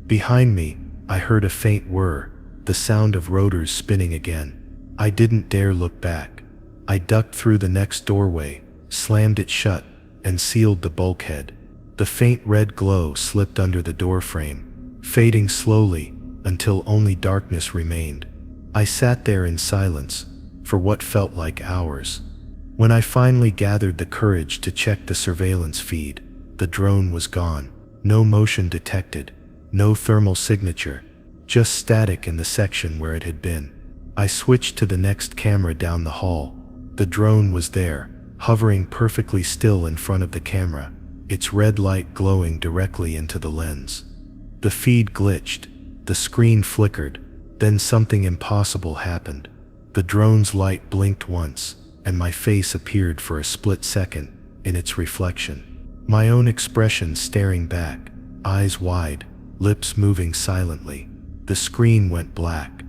Behind me, I heard a faint whir, the sound of rotors spinning again. I didn't dare look back. I ducked through the next doorway, slammed it shut, and sealed the bulkhead. The faint red glow slipped under the doorframe, fading slowly until only darkness remained. I sat there in silence for what felt like hours. When I finally gathered the courage to check the surveillance feed, the drone was gone. No motion detected, no thermal signature, just static in the section where it had been. I switched to the next camera down the hall. The drone was there, hovering perfectly still in front of the camera, its red light glowing directly into the lens. The feed glitched, the screen flickered, then something impossible happened. The drone's light blinked once, and my face appeared for a split second in its reflection. My own expression staring back, eyes wide, lips moving silently. The screen went black.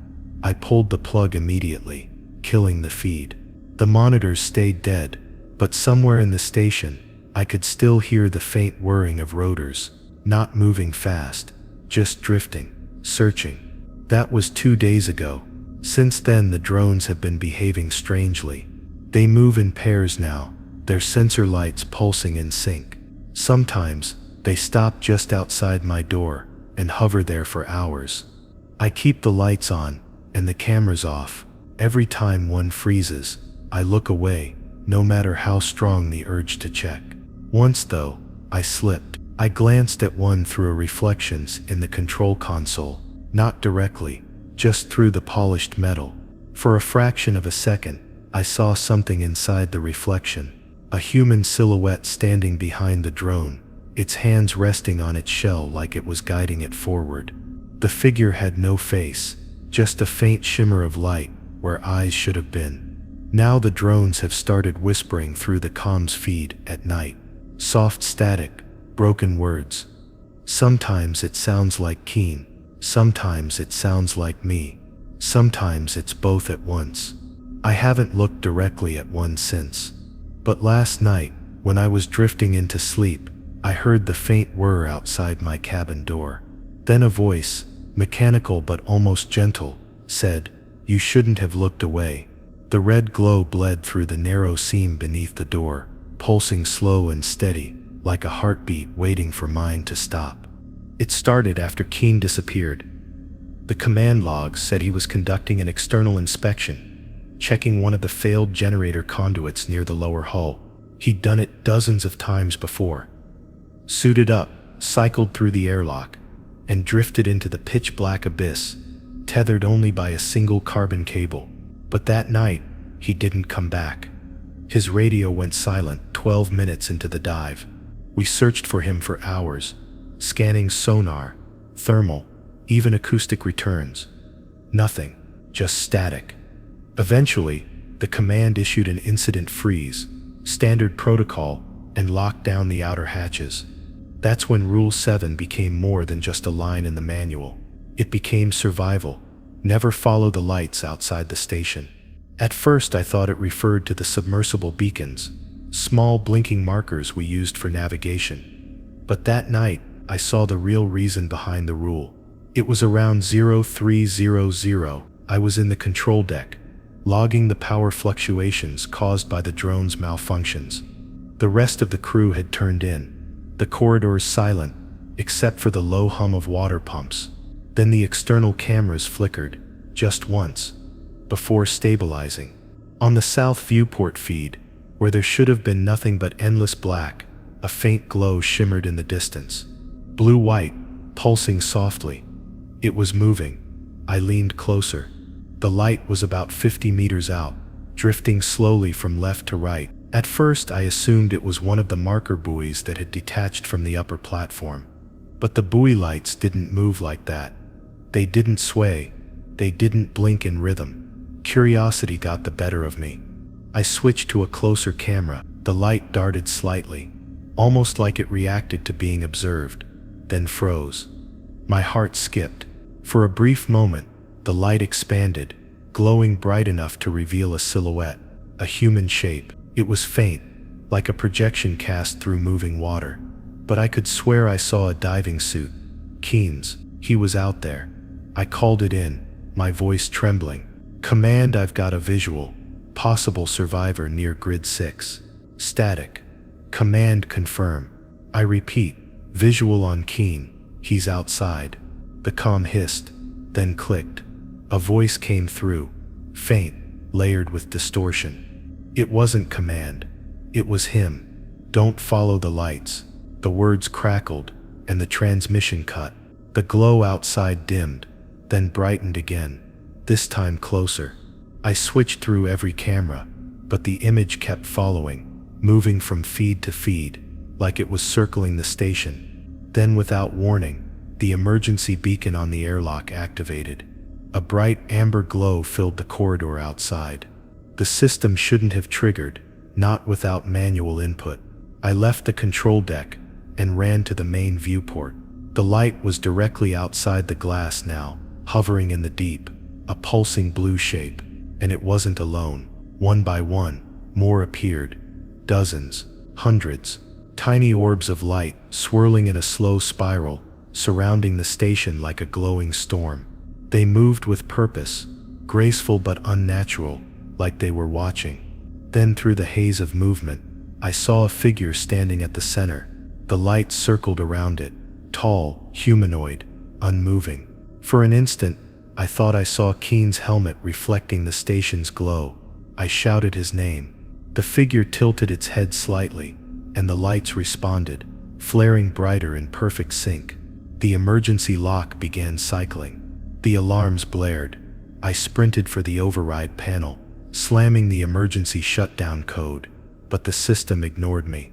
I pulled the plug immediately, killing the feed. The monitors stayed dead, but somewhere in the station, I could still hear the faint whirring of rotors, not moving fast, just drifting, searching. That was 2 days ago. Since then, the drones have been behaving strangely. They move in pairs now, their sensor lights pulsing in sync. Sometimes, they stop just outside my door and hover there for hours. I keep the lights on and the cameras off. Every time one freezes, I look away, no matter how strong the urge to check. Once though, I slipped. I glanced at one through reflections in the control console, not directly, just through the polished metal. For a fraction of a second, I saw something inside the reflection, a human silhouette standing behind the drone, its hands resting on its shell like it was guiding it forward. The figure had no face, just a faint shimmer of light where eyes should have been. Now the drones have started whispering through the comms feed at night. Soft static, broken words. Sometimes it sounds like Keen, sometimes it sounds like me, sometimes it's both at once. I haven't looked directly at one since. But last night, when I was drifting into sleep, I heard the faint whir outside my cabin door. Then a voice, mechanical but almost gentle, said, "You shouldn't have looked away." The red glow bled through the narrow seam beneath the door, pulsing slow and steady, like a heartbeat waiting for mine to stop. It started after Keen disappeared. The command log said he was conducting an external inspection, checking one of the failed generator conduits near the lower hull. He'd done it dozens of times before. Suited up, cycled through the airlock, and drifted into the pitch-black abyss, tethered only by a single carbon cable. But that night, he didn't come back. His radio went silent 12 minutes into the dive. We searched for him for hours, scanning sonar, thermal, even acoustic returns. Nothing, just static. Eventually, the command issued an incident freeze, standard protocol, and locked down the outer hatches. That's when Rule 7 became more than just a line in the manual. It became survival. Never follow the lights outside the station. At first I thought it referred to the submersible beacons, small blinking markers we used for navigation. But that night, I saw the real reason behind the rule. It was around 0300. I was in the control deck, logging the power fluctuations caused by the drone's malfunctions. The rest of the crew had turned in, the corridors silent, except for the low hum of water pumps. Then the external cameras flickered, just once, before stabilizing. On the south viewport feed, where there should have been nothing but endless black, a faint glow shimmered in the distance. Blue-white, pulsing softly. It was moving. I leaned closer. The light was about 50 meters out, drifting slowly from left to right. At first I assumed it was one of the marker buoys that had detached from the upper platform. But the buoy lights didn't move like that. They didn't sway. They didn't blink in rhythm. Curiosity got the better of me. I switched to a closer camera. The light darted slightly, almost like it reacted to being observed, then froze. My heart skipped. For a brief moment, the light expanded, glowing bright enough to reveal a silhouette, a human shape. It was faint, like a projection cast through moving water, but I could swear I saw a diving suit. Keen's. He was out there. I called it in, my voice trembling. Command, I've got a visual. Possible survivor near grid 6. Static. Command, confirm. I repeat, visual on Keen. He's outside. The comm hissed, then clicked. A voice came through, faint, layered with distortion. It wasn't command. It was him. Don't follow the lights. The words crackled, and the transmission cut. The glow outside dimmed, then brightened again, this time closer. I switched through every camera, but the image kept following, moving from feed to feed, like it was circling the station. Then without warning, the emergency beacon on the airlock activated. A bright amber glow filled the corridor outside. The system shouldn't have triggered, not without manual input. I left the control deck and ran to the main viewport. The light was directly outside the glass now, hovering in the deep, a pulsing blue shape. And it wasn't alone. One by one, more appeared. Dozens, hundreds, tiny orbs of light swirling in a slow spiral, surrounding the station like a glowing storm. They moved with purpose, graceful but unnatural, like they were watching. Then through the haze of movement, I saw a figure standing at the center. The light circled around it, tall, humanoid, unmoving. For an instant, I thought I saw Keen's helmet reflecting the station's glow. I shouted his name. The figure tilted its head slightly, and the lights responded, flaring brighter in perfect sync. The emergency lock began cycling. The alarms blared. I sprinted for the override panel, slamming the emergency shutdown code, but the system ignored me.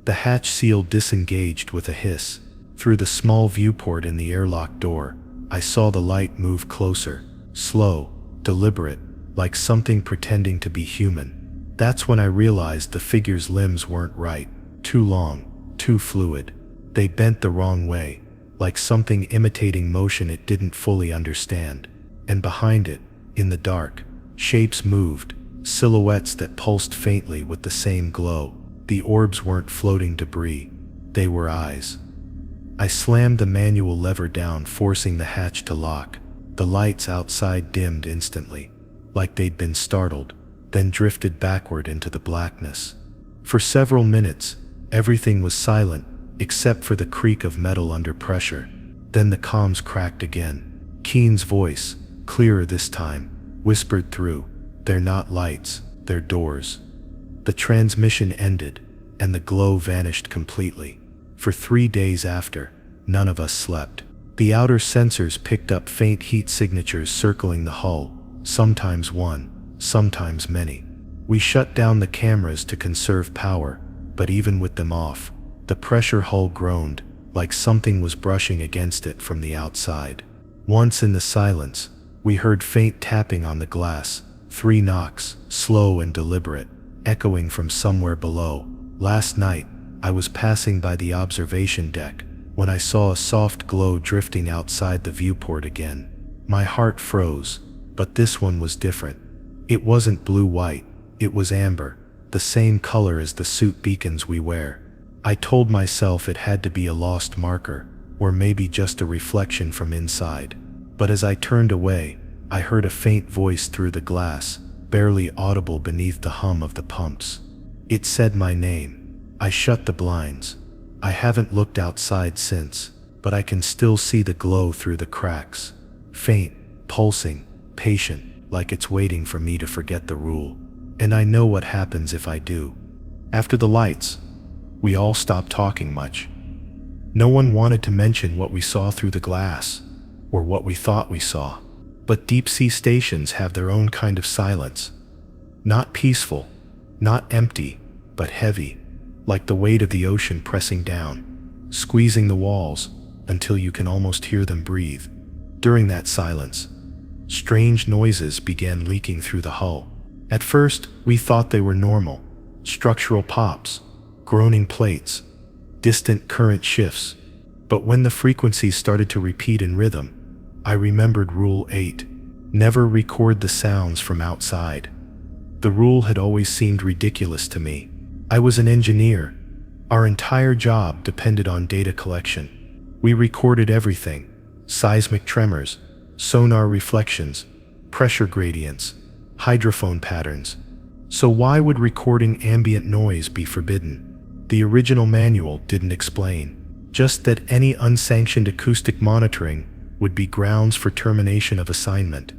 The hatch seal disengaged with a hiss. Through the small viewport in the airlock door, I saw the light move closer, slow, deliberate, like something pretending to be human. That's when I realized the figure's limbs weren't right, too long, too fluid. They bent the wrong way, like something imitating motion it didn't fully understand. And behind it, in the dark, shapes moved, silhouettes that pulsed faintly with the same glow. The orbs weren't floating debris, they were eyes. I slammed the manual lever down, forcing the hatch to lock. The lights outside dimmed instantly, like they'd been startled, then drifted backward into the blackness. For several minutes, everything was silent, except for the creak of metal under pressure. Then the comms cracked again. Keen's voice, clearer this time, whispered through, "They're not lights, they're doors." The transmission ended, and the glow vanished completely. For 3 days after, none of us slept. The outer sensors picked up faint heat signatures circling the hull, sometimes one, sometimes many. We shut down the cameras to conserve power, but even with them off, the pressure hull groaned, like something was brushing against it from the outside. Once in the silence, we heard faint tapping on the glass, 3 knocks, slow and deliberate, echoing from somewhere below. Last night, I was passing by the observation deck when I saw a soft glow drifting outside the viewport again. My heart froze, but this one was different. It wasn't blue-white, it was amber, the same color as the suit beacons we wear. I told myself it had to be a lost marker, or maybe just a reflection from inside. But as I turned away, I heard a faint voice through the glass, barely audible beneath the hum of the pumps. It said my name. I shut the blinds. I haven't looked outside since, but I can still see the glow through the cracks. Faint, pulsing, patient, like it's waiting for me to forget the rule. and I know what happens if I do. After the lights, we all stopped talking much. No one wanted to mention what we saw through the glass, or what we thought we saw. But deep-sea stations have their own kind of silence. Not peaceful, not empty, but heavy, like the weight of the ocean pressing down, squeezing the walls until you can almost hear them breathe. During that silence, strange noises began leaking through the hull. At first, we thought they were normal, structural pops, groaning plates, distant current shifts. But when the frequencies started to repeat in rhythm, I remembered Rule 8. Never record the sounds from outside. The rule had always seemed ridiculous to me. I was an engineer. Our entire job depended on data collection. We recorded everything: seismic tremors, sonar reflections, pressure gradients, hydrophone patterns. So why would recording ambient noise be forbidden? The original manual didn't explain, just that any unsanctioned acoustic monitoring would be grounds for termination of assignment.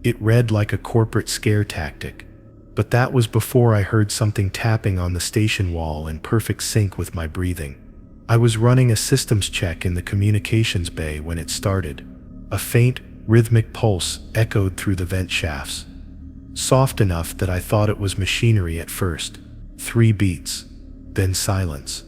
It read like a corporate scare tactic. But that was before I heard something tapping on the station wall in perfect sync with my breathing. I was running a systems check in the communications bay when it started. A faint, rhythmic pulse echoed through the vent shafts. Soft enough that I thought it was machinery at first. 3 beats, then silence,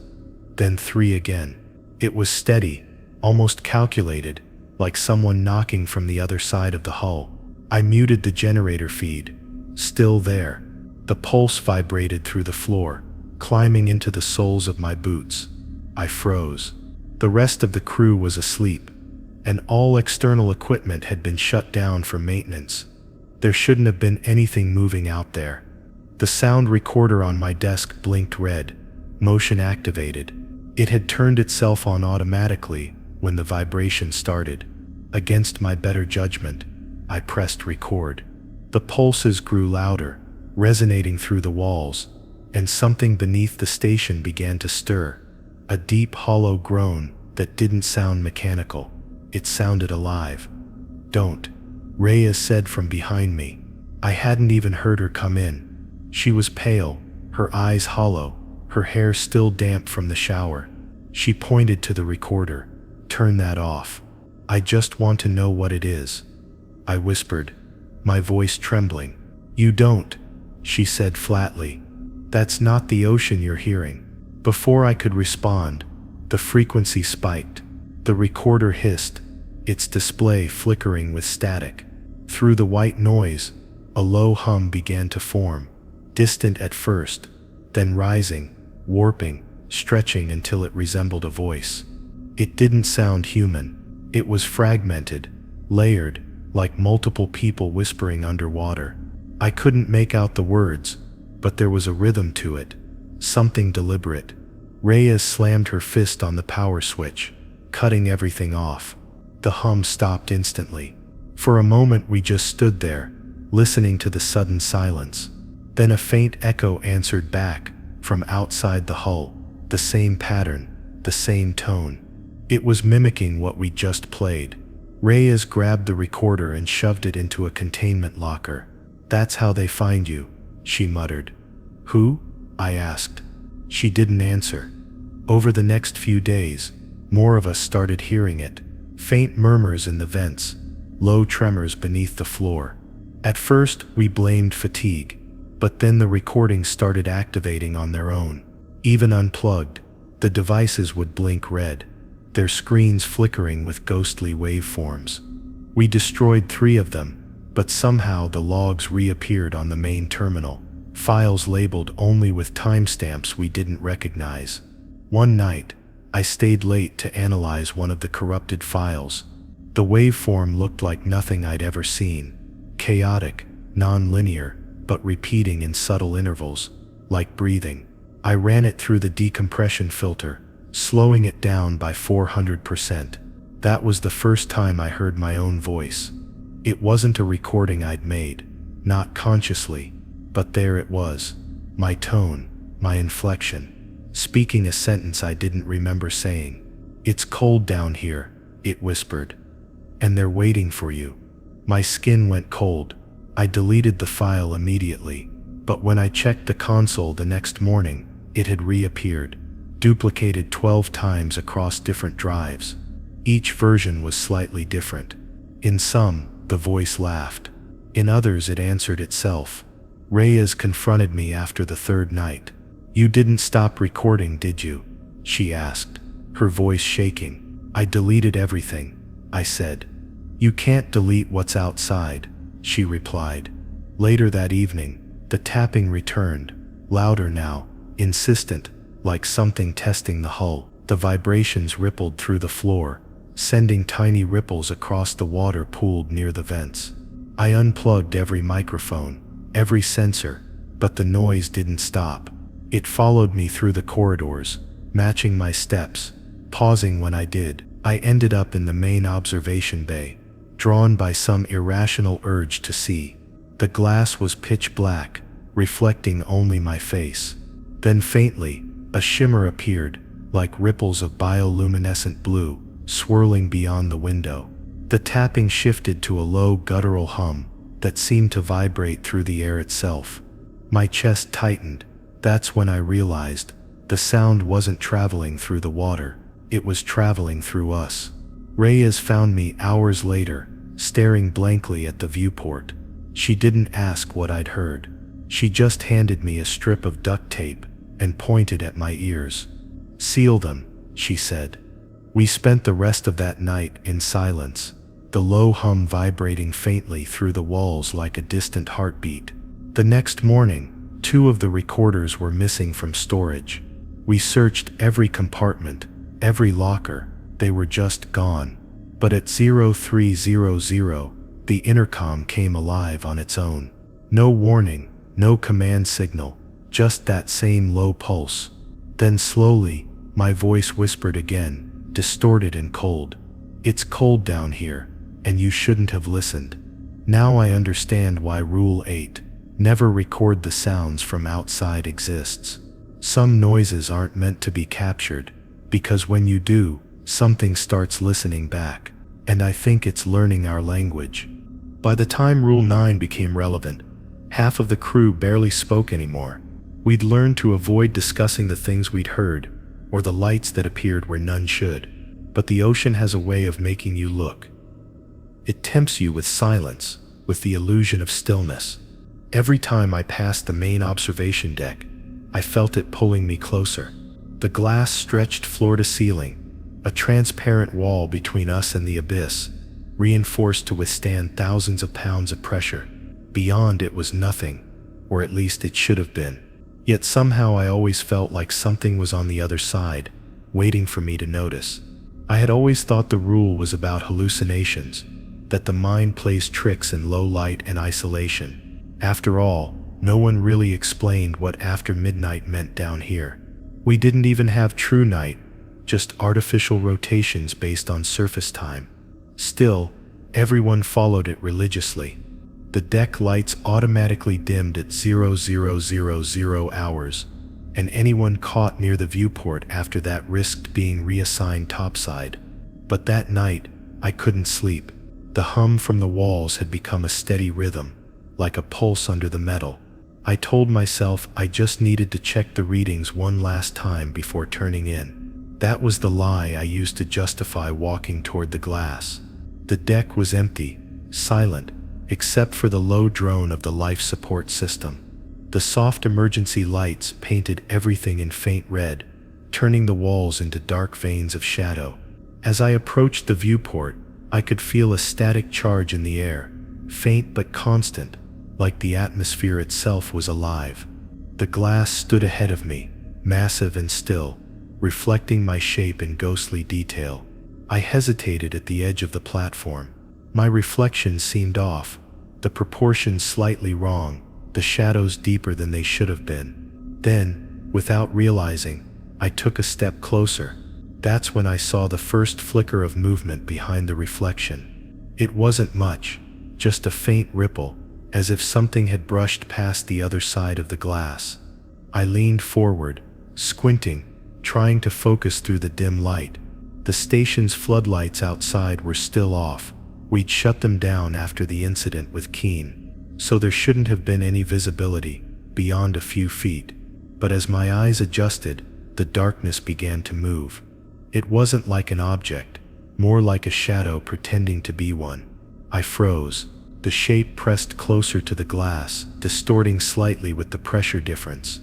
then 3 again. It was steady, almost calculated, like someone knocking from the other side of the hull. I muted the generator feed. Still there. The pulse vibrated through the floor, climbing into the soles of my boots. I froze. The rest of the crew was asleep, and all external equipment had been shut down for maintenance. There shouldn't have been anything moving out there. The sound recorder on my desk blinked red, motion activated. It had turned itself on automatically when the vibration started. Against my better judgment, I pressed record. The pulses grew louder, resonating through the walls, and something beneath the station began to stir. A deep, hollow groan that didn't sound mechanical. It sounded alive. "Don't," Rhea said from behind me. I hadn't even heard her come in. She was pale, her eyes hollow, her hair still damp from the shower. She pointed to the recorder. "Turn that off. I just want to know what it is," I whispered, my voice trembling. "You don't," she said flatly. "That's not the ocean you're hearing." Before I could respond, the frequency spiked. The recorder hissed, its display flickering with static. Through the white noise, a low hum began to form, distant at first, then rising, warping, stretching until it resembled a voice. It didn't sound human. It was fragmented, layered, like multiple people whispering underwater. I couldn't make out the words, but there was a rhythm to it, something deliberate. Reyes slammed her fist on the power switch, cutting everything off. The hum stopped instantly. For a moment we just stood there, listening to the sudden silence. Then a faint echo answered back, from outside the hull, the same pattern, the same tone. It was mimicking what we just played. Reyes grabbed the recorder and shoved it into a containment locker. "That's how they find you," she muttered. "Who?" I asked. She didn't answer. Over the next few days, more of us started hearing it. Faint murmurs in the vents, low tremors beneath the floor. At first, we blamed fatigue, but then the recordings started activating on their own. Even unplugged, the devices would blink red, their screens flickering with ghostly waveforms. We destroyed 3 of them, but somehow the logs reappeared on the main terminal, files labeled only with timestamps we didn't recognize. One night, I stayed late to analyze one of the corrupted files. The waveform looked like nothing I'd ever seen. Chaotic, non-linear, but repeating in subtle intervals, like breathing. I ran it through the decompression filter, slowing it down by 400%. That was the first time I heard my own voice. It wasn't a recording I'd made, not consciously, but there it was. My tone, my inflection, speaking a sentence I didn't remember saying. "It's cold down here," it whispered. "And they're waiting for you." My skin went cold. I deleted the file immediately. But when I checked the console the next morning, it had reappeared, duplicated 12 times across different drives. Each version was slightly different. In some, the voice laughed. In others, it answered itself. Reyes confronted me after the third night. "You didn't stop recording, did you?" she asked, her voice shaking. "I deleted everything," I said. "You can't delete what's outside," she replied. Later that evening, the tapping returned, louder now, insistent, like something testing the hull. The vibrations rippled through the floor, sending tiny ripples across the water pooled near the vents. I unplugged every microphone, every sensor, but the noise didn't stop. It followed me through the corridors, matching my steps, pausing when I did. I ended up in the main observation bay, drawn by some irrational urge to see. The glass was pitch black, reflecting only my face. Then faintly, a shimmer appeared, like ripples of bioluminescent blue, swirling beyond the window. The tapping shifted to a low guttural hum that seemed to vibrate through the air itself. My chest tightened. That's when I realized the sound wasn't traveling through the water, it was traveling through us. Reyes found me hours later, staring blankly at the viewport. She didn't ask what I'd heard. She just handed me a strip of duct tape and pointed at my ears. "Seal them," she said. We spent the rest of that night in silence, the low hum vibrating faintly through the walls like a distant heartbeat. The next morning, 2 of the recorders were missing from storage. We searched every compartment, every locker, they were just gone. But at 0300, the intercom came alive on its own. No warning, no command signal, just that same low pulse. Then slowly, my voice whispered again, distorted and cold. "It's cold down here, and you shouldn't have listened." Now I understand why Rule 8, never record the sounds from outside, exists. Some noises aren't meant to be captured, because when you do, something starts listening back, and I think it's learning our language. By the time Rule 9 became relevant, half of the crew barely spoke anymore. We'd learned to avoid discussing the things we'd heard, or the lights that appeared where none should. But the ocean has a way of making you look. It tempts you with silence, with the illusion of stillness. Every time I passed the main observation deck, I felt it pulling me closer. The glass stretched floor to ceiling, a transparent wall between us and the abyss, reinforced to withstand thousands of pounds of pressure. Beyond it was nothing, or at least it should have been. Yet somehow I always felt like something was on the other side, waiting for me to notice. I had always thought the rule was about hallucinations, that the mind plays tricks in low light and isolation. After all, no one really explained what after midnight meant down here. We didn't even have true night, just artificial rotations based on surface time. Still, everyone followed it religiously. The deck lights automatically dimmed at 0000 hours, and anyone caught near the viewport after that risked being reassigned topside. But that night, I couldn't sleep. The hum from the walls had become a steady rhythm, like a pulse under the metal. I told myself I just needed to check the readings one last time before turning in. That was the lie I used to justify walking toward the glass. The deck was empty, silent, except for the low drone of the life support system. The soft emergency lights painted everything in faint red, turning the walls into dark veins of shadow. As I approached the viewport, I could feel a static charge in the air, faint but constant, like the atmosphere itself was alive. The glass stood ahead of me, massive and still, reflecting my shape in ghostly detail. I hesitated at the edge of the platform. My reflection seemed off, the proportions slightly wrong, the shadows deeper than they should have been. Then, without realizing, I took a step closer. That's when I saw the first flicker of movement behind the reflection. It wasn't much, just a faint ripple, as if something had brushed past the other side of the glass. I leaned forward, squinting, trying to focus through the dim light. The station's floodlights outside were still off. We'd shut them down after the incident with Keen, so there shouldn't have been any visibility. beyond a few feet. But as my eyes adjusted, the darkness began to move. It wasn't like an object, more like a shadow pretending to be one. I froze. The shape pressed closer to the glass, distorting slightly with the pressure difference.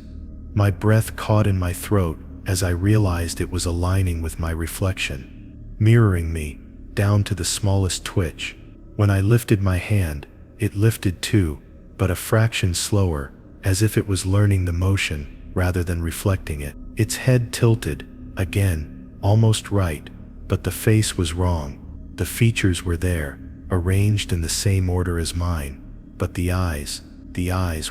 My breath caught in my throat as I realized it was aligning with my reflection, mirroring me, down to the smallest twitch. When I lifted my hand, it lifted too, but a fraction slower, as if it was learning the motion rather than reflecting it. Its head tilted, again, almost right, but the face was wrong. The features were there, arranged in the same order as mine, but the eyes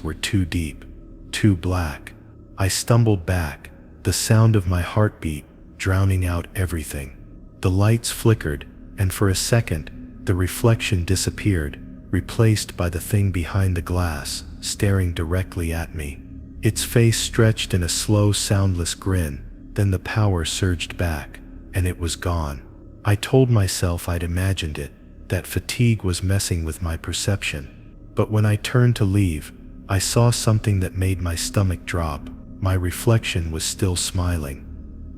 were too deep, too black. I stumbled back, the sound of my heartbeat drowning out everything. The lights flickered, and for a second, the reflection disappeared, replaced by the thing behind the glass, staring directly at me. Its face stretched in a slow, soundless grin, then the power surged back, and it was gone. I told myself I'd imagined it, that fatigue was messing with my perception. But when I turned to leave, I saw something that made my stomach drop. My reflection was still smiling.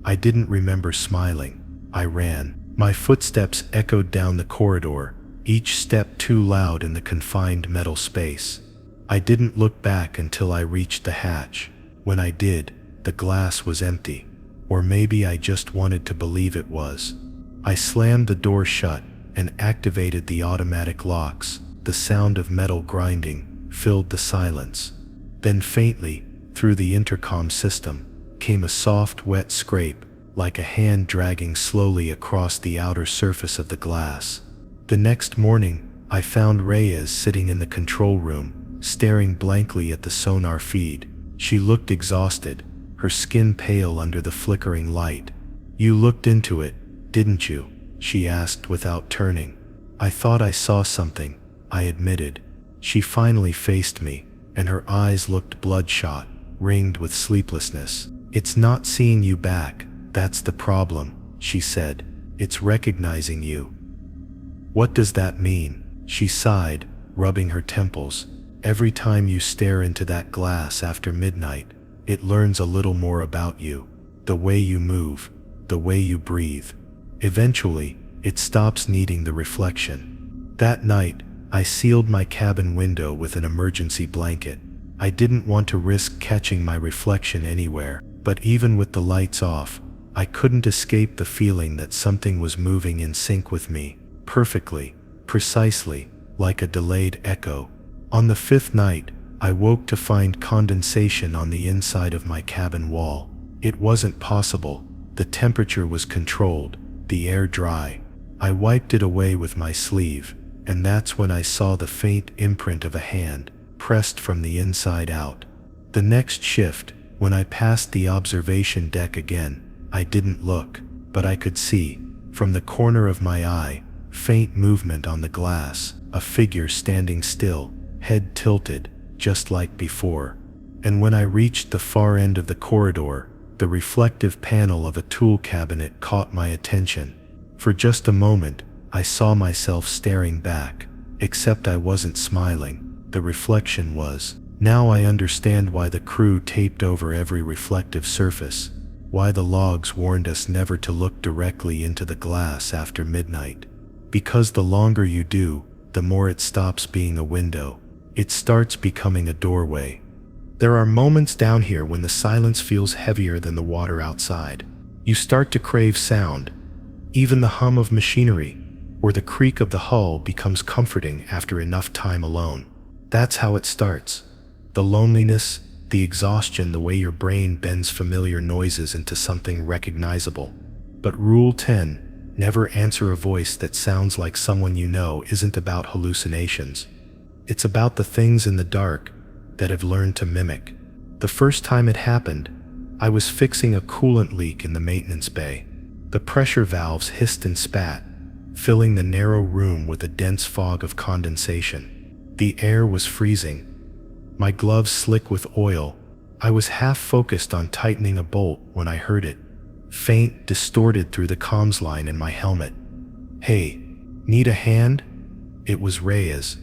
I didn't remember smiling. I ran. My footsteps echoed down the corridor, each step too loud in the confined metal space. I didn't look back until I reached the hatch. When I did, the glass was empty. Or maybe I just wanted to believe it was. I slammed the door shut and activated the automatic locks. The sound of metal grinding filled the silence. Then faintly, through the intercom system, came a soft, wet scrape, like a hand dragging slowly across the outer surface of the glass. The next morning, I found Reyes sitting in the control room, staring blankly at the sonar feed. She looked exhausted, her skin pale under the flickering light. "You looked into it, didn't you?" she asked without turning. "I thought I saw something," I admitted. She finally faced me, and her eyes looked bloodshot, ringed with sleeplessness. "It's not seeing you back, that's the problem," she said. "It's recognizing you." "What does that mean?" She sighed, rubbing her temples. "Every time you stare into that glass after midnight, it learns a little more about you. The way you move, the way you breathe. Eventually, it stops needing the reflection." That night, I sealed my cabin window with an emergency blanket. I didn't want to risk catching my reflection anywhere, but even with the lights off, I couldn't escape the feeling that something was moving in sync with me, perfectly, precisely, like a delayed echo. On the fifth night, I woke to find condensation on the inside of my cabin wall. It wasn't possible. The temperature was controlled, the air dry. I wiped it away with my sleeve, and that's when I saw the faint imprint of a hand, pressed from the inside out. The next shift, when I passed the observation deck again, I didn't look, but I could see, from the corner of my eye, faint movement on the glass, a figure standing still, head tilted, just like before. And when I reached the far end of the corridor, the reflective panel of a tool cabinet caught my attention. For just a moment, I saw myself staring back, except I wasn't smiling. The reflection was. Now I understand why the crew taped over every reflective surface, why the logs warned us never to look directly into the glass after midnight. Because the longer you do, the more it stops being a window. It starts becoming a doorway. There are moments down here when the silence feels heavier than the water outside. You start to crave sound. Even the hum of machinery, or the creak of the hull, becomes comforting after enough time alone. That's how it starts. The loneliness, the exhaustion, the way your brain bends familiar noises into something recognizable. But Rule 10, never answer a voice that sounds like someone you know, isn't about hallucinations. It's about the things in the dark that have learned to mimic. The first time it happened, I was fixing a coolant leak in the maintenance bay. The pressure valves hissed and spat, filling the narrow room with a dense fog of condensation. The air was freezing. My gloves slick with oil. I was half focused on tightening a bolt when I heard it, faint, distorted through the comms line in my helmet. "Hey, need a hand?" It was Reyes.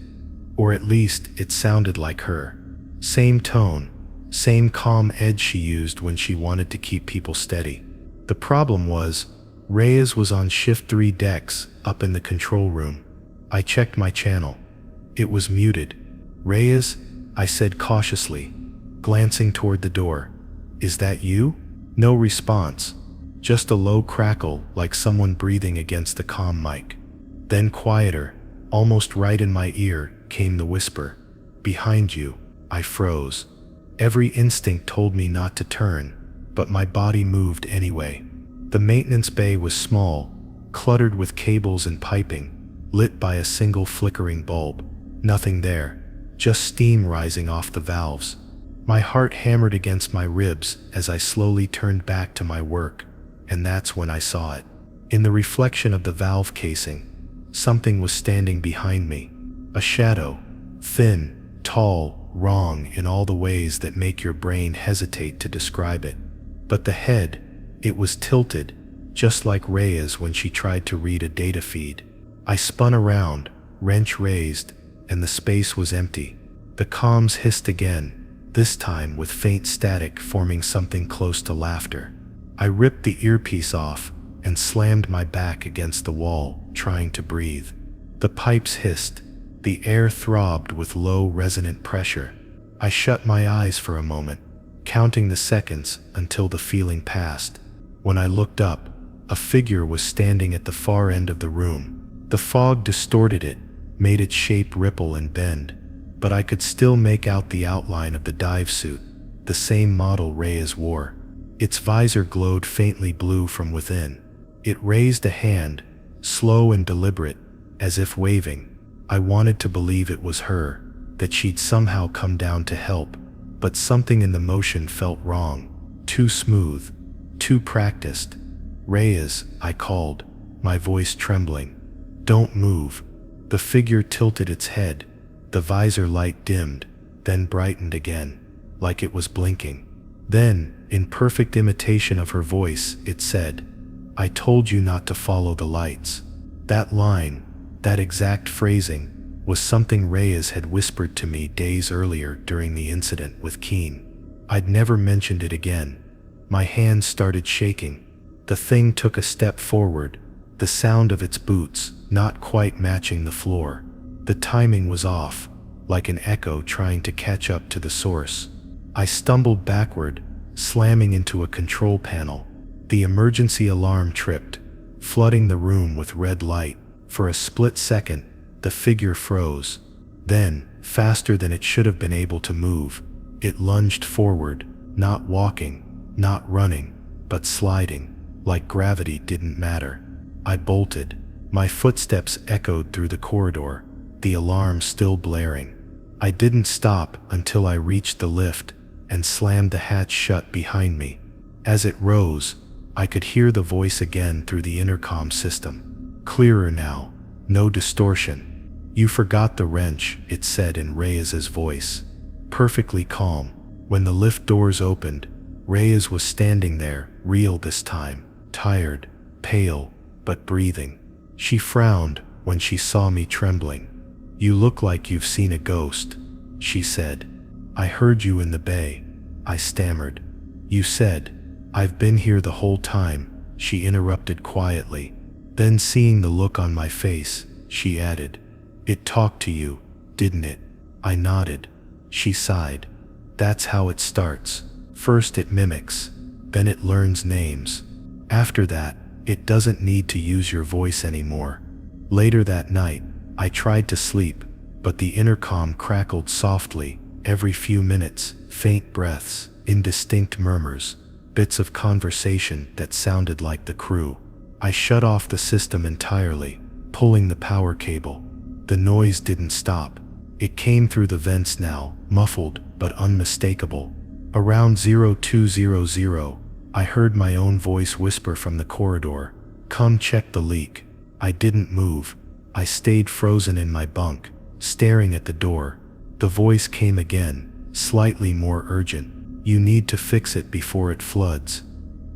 Or at least, it sounded like her. Same tone, Same calm edge she used when she wanted to keep people steady. The problem was, Reyes was on shift 3 decks, up in the control room. I checked my channel. It was muted. "Reyes," I said cautiously, glancing toward the door. "Is that you?" No response. Just a low crackle, like someone breathing against the comm mic. Then quieter, almost right in my ear, came the whisper. "Behind you." I froze. Every instinct told me not to turn, but my body moved anyway. The maintenance bay was small, cluttered with cables and piping, lit by a single flickering bulb. Nothing there, just steam rising off the valves. My heart hammered against my ribs as I slowly turned back to my work, and that's when I saw it. In the reflection of the valve casing, something was standing behind me. A shadow, thin, tall, wrong in all the ways that make your brain hesitate to describe it. But the head, it was tilted, just like Reyes when she tried to read a data feed. I spun around, wrench raised, and the space was empty. The comms hissed again, this time with faint static forming something close to laughter. I ripped the earpiece off and slammed my back against the wall, trying to breathe. The pipes hissed. The air throbbed with low, resonant pressure. I shut my eyes for a moment, counting the seconds until the feeling passed. When I looked up, a figure was standing at the far end of the room. The fog distorted it, made its shape ripple and bend, but I could still make out the outline of the dive suit, the same model Reyes wore. Its visor glowed faintly blue from within. It raised a hand, slow and deliberate, as if waving. I wanted to believe it was her, that she'd somehow come down to help, but something in the motion felt wrong. Too smooth, too practiced. "Reyes," I called, my voice trembling. "Don't move." The figure tilted its head. The visor light dimmed, then brightened again, like it was blinking. Then, in perfect imitation of her voice, it said, "I told you not to follow the lights." That line, that exact phrasing, was something Reyes had whispered to me days earlier during the incident with Keen. I'd never mentioned it again. My hands started shaking. The thing took a step forward, the sound of its boots not quite matching the floor. The timing was off, like an echo trying to catch up to the source. I stumbled backward, slamming into a control panel. The emergency alarm tripped, flooding the room with red light. For a split second, the figure froze. Then, faster than it should have been able to move, it lunged forward, not walking, not running, but sliding, like gravity didn't matter. I bolted. My footsteps echoed through the corridor, the alarm still blaring. I didn't stop until I reached the lift and slammed the hatch shut behind me. As it rose, I could hear the voice again through the intercom system. Clearer now, no distortion. "You forgot the wrench," it said in Reyes's voice. Perfectly calm. When the lift doors opened, Reyes was standing there, real this time, tired, pale, but breathing. She frowned when she saw me trembling. "You look like you've seen a ghost," she said. "I heard you in the bay," I stammered. "You said, I've been here the whole time," she interrupted quietly. Then seeing the look on my face, she added, "It talked to you, didn't it?" I nodded. She sighed. "That's how it starts. First it mimics, then it learns names. After that, it doesn't need to use your voice anymore." Later that night, I tried to sleep, but the intercom crackled softly. Every few minutes, faint breaths, indistinct murmurs, bits of conversation that sounded like the crew. I shut off the system entirely, pulling the power cable. The noise didn't stop. It came through the vents now, muffled but unmistakable. Around 0200, I heard my own voice whisper from the corridor, "Come check the leak." I didn't move. I stayed frozen in my bunk, staring at the door. The voice came again, slightly more urgent. "You need to fix it before it floods."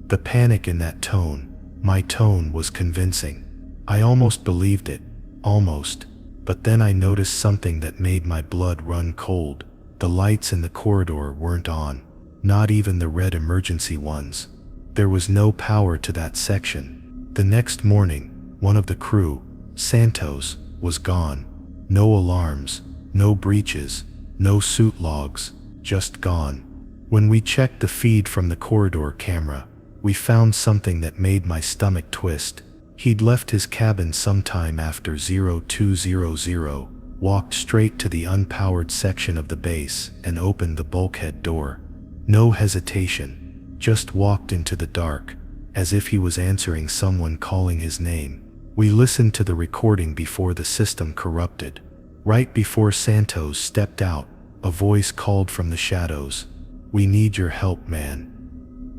The panic in that tone, my tone, was convincing. I almost believed it, almost. But then I noticed something that made my blood run cold. The lights in the corridor weren't on. not even the red emergency ones. There was no power to that section. The next morning, one of the crew, Santos, was gone. No alarms, no breaches, no suit logs, just gone. When we checked the feed from the corridor camera, we found something that made my stomach twist. He'd left his cabin sometime after 0200, walked straight to the unpowered section of the base and opened the bulkhead door. No hesitation, just walked into the dark, as if he was answering someone calling his name. We listened to the recording before the system corrupted. Right before Santos stepped out, a voice called from the shadows, "We need your help, man."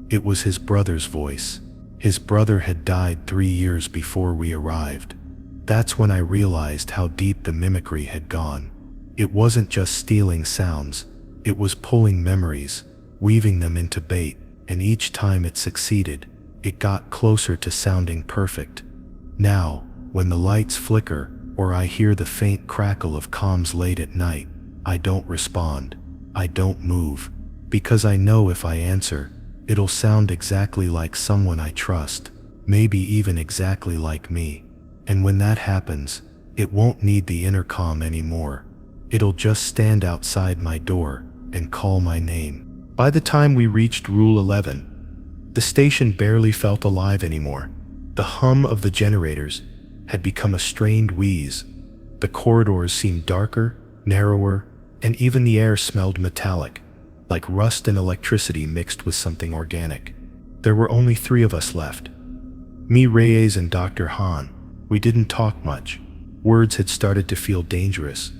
It was his brother's voice. His brother had died 3 years before we arrived. That's when I realized how deep the mimicry had gone. It wasn't just stealing sounds, it was pulling memories, weaving them into bait, and each time it succeeded, it got closer to sounding perfect. Now, when the lights flicker, or I hear the faint crackle of comms late at night, I don't respond. I don't move. Because I know if I answer, it'll sound exactly like someone I trust, maybe even exactly like me. And when that happens, it won't need the intercom anymore. It'll just stand outside my door and call my name. By the time we reached Rule 11, the station barely felt alive anymore. The hum of the generators had become a strained wheeze. The corridors seemed darker, narrower, and even the air smelled metallic, like rust and electricity mixed with something organic. There were only 3 of us left. Me, Reyes, and Dr. Han. We didn't talk much. Words had started to feel dangerous,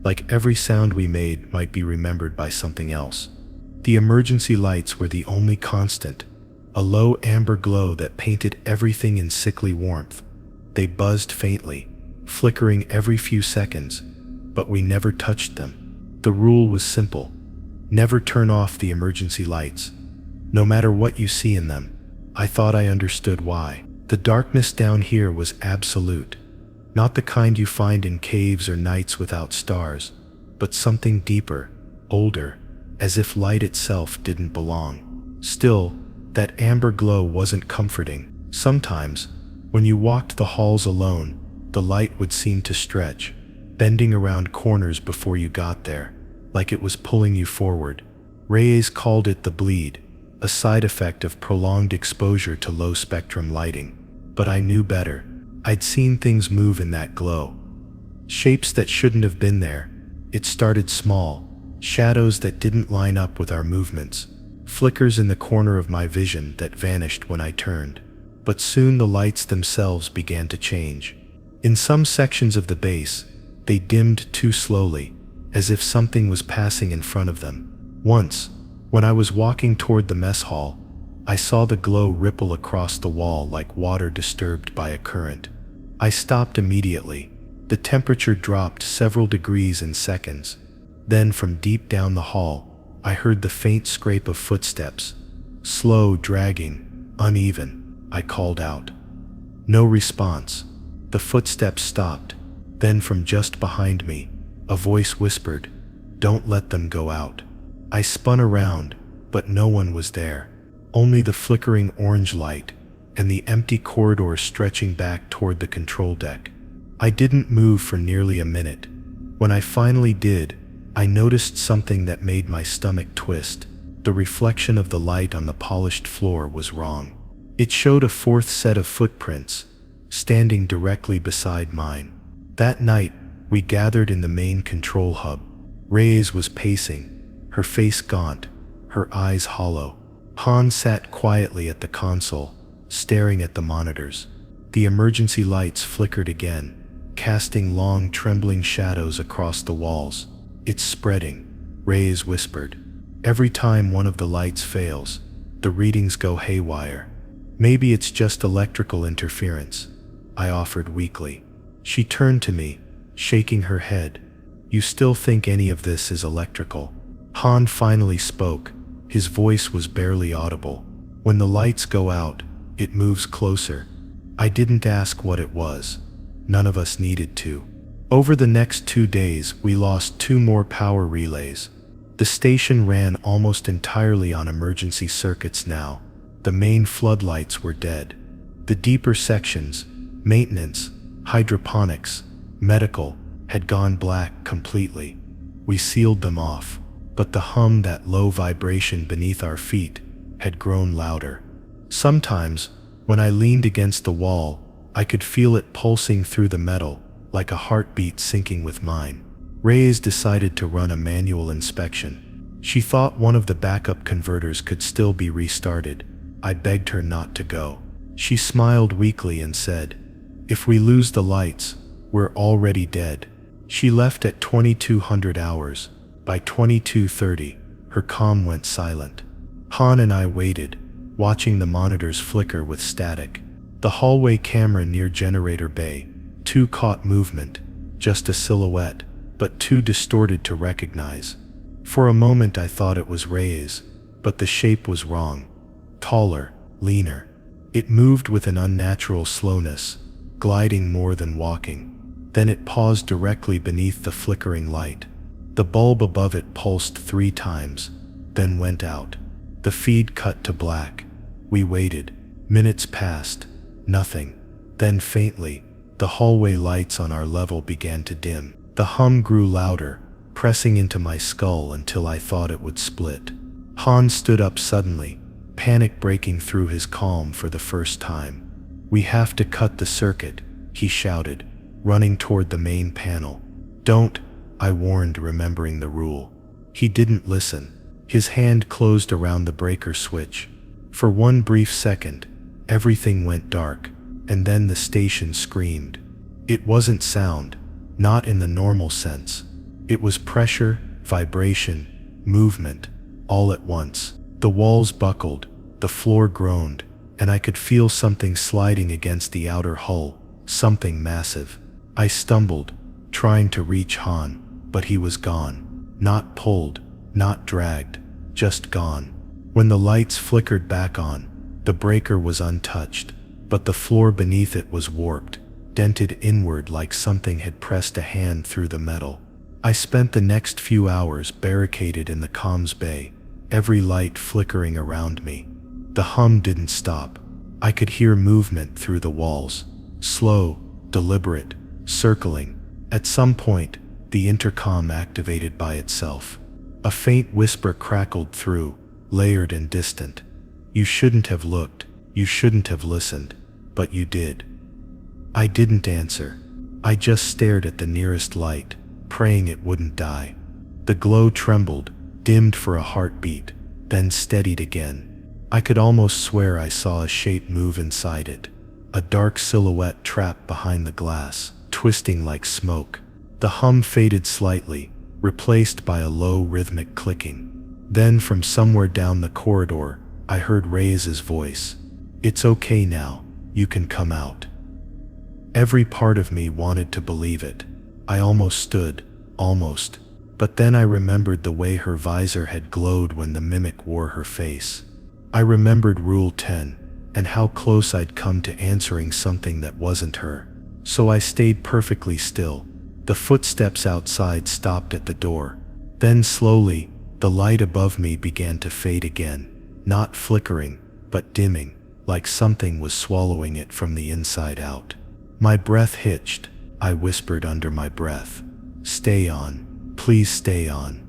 like every sound we made might be remembered by something else. The emergency lights were the only constant, a low amber glow that painted everything in sickly warmth. They buzzed faintly, flickering every few seconds, but we never touched them. The rule was simple: never turn off the emergency lights, no matter what you see in them. I thought I understood why. The darkness down here was absolute, not the kind you find in caves or nights without stars, but something deeper, older, as if light itself didn't belong. Still, that amber glow wasn't comforting. Sometimes, when you walked the halls alone, the light would seem to stretch, bending around corners before you got there, like it was pulling you forward. Reyes called it the bleed, a side effect of prolonged exposure to low-spectrum lighting. But I knew better. I'd seen things move in that glow. Shapes that shouldn't have been there. It started small, shadows that didn't line up with our movements, flickers in the corner of my vision that vanished when I turned. But soon the lights themselves began to change. In some sections of the base, they dimmed too slowly, as if something was passing in front of them. Once, when I was walking toward the mess hall, I saw the glow ripple across the wall like water disturbed by a current. I stopped immediately. The temperature dropped several degrees in seconds. Then from deep down the hall, I heard the faint scrape of footsteps. Slow, dragging, uneven. I called out. No response. The footsteps stopped. Then from just behind me, a voice whispered, "Don't let them go out." I spun around, but no one was there. Only the flickering orange light and the empty corridor stretching back toward the control deck. I didn't move for nearly a minute. When I finally did, I noticed something that made my stomach twist. The reflection of the light on the polished floor was wrong. It showed a 4th set of footprints, standing directly beside mine. That night, we gathered in the main control hub. Reyes was pacing, her face gaunt, her eyes hollow. Han sat quietly at the console, staring at the monitors. The emergency lights flickered again, casting long, trembling shadows across the walls. "It's spreading," Reyes whispered. "Every time one of the lights fails, the readings go haywire." "Maybe it's just electrical interference," I offered weakly. She turned to me, shaking her head. "You still think any of this is electrical?" Han finally spoke. His voice was barely audible. "When the lights go out, it moves closer." I didn't ask what it was. None of us needed to. Over the next 2 days, we lost 2 more power relays. The station ran almost entirely on emergency circuits now. The main floodlights were dead. The deeper sections, maintenance, hydroponics, medical, had gone black completely. We sealed them off, but the hum, that low vibration beneath our feet, had grown louder. Sometimes, when I leaned against the wall, I could feel it pulsing through the metal, like a heartbeat syncing with mine. Reyes decided to run a manual inspection. She thought one of the backup converters could still be restarted. I begged her not to go. She smiled weakly and said, "If we lose the lights, we're already dead." She left at 2200 hours. By 2230, her comm went silent. Han and I waited, watching the monitors flicker with static. The hallway camera near generator bay, too caught movement, just a silhouette, but too distorted to recognize. For a moment I thought it was Reyes, but the shape was wrong. Taller, leaner. It moved with an unnatural slowness, gliding more than walking. Then it paused directly beneath the flickering light. The bulb above it pulsed 3 times, then went out. The feed cut to black. We waited. Minutes passed. Nothing. Then faintly, the hallway lights on our level began to dim. The hum grew louder, pressing into my skull until I thought it would split. Han stood up suddenly, panic breaking through his calm for the first time. "We have to cut the circuit," he shouted, running toward the main panel. "Don't," I warned, remembering the rule. He didn't listen. His hand closed around the breaker switch. For one brief second, everything went dark, and then the station screamed. It wasn't sound, not in the normal sense. It was pressure, vibration, movement, all at once. The walls buckled, the floor groaned, and I could feel something sliding against the outer hull, something massive. I stumbled, trying to reach Han, but he was gone. Not pulled, not dragged, just gone. When the lights flickered back on, the breaker was untouched, but the floor beneath it was warped, dented inward like something had pressed a hand through the metal. I spent the next few hours barricaded in the comms bay, every light flickering around me. The hum didn't stop. I could hear movement through the walls, slow, deliberate, circling. At some point, the intercom activated by itself. A faint whisper crackled through, layered and distant. "You shouldn't have looked, you shouldn't have listened, but you did." I didn't answer. I just stared at the nearest light, praying it wouldn't die. The glow trembled, dimmed for a heartbeat, then steadied again. I could almost swear I saw a shape move inside it, a dark silhouette trapped behind the glass, twisting like smoke. The hum faded slightly, replaced by a low rhythmic clicking. Then from somewhere down the corridor, I heard Reyes' voice. "It's okay now, you can come out." Every part of me wanted to believe it. I almost stood, almost. But then I remembered the way her visor had glowed when the mimic wore her face. I remembered Rule 10, and how close I'd come to answering something that wasn't her. So I stayed perfectly still. The footsteps outside stopped at the door. Then slowly, the light above me began to fade again, not flickering, but dimming, like something was swallowing it from the inside out. My breath hitched. I whispered under my breath, "Stay on, please stay on."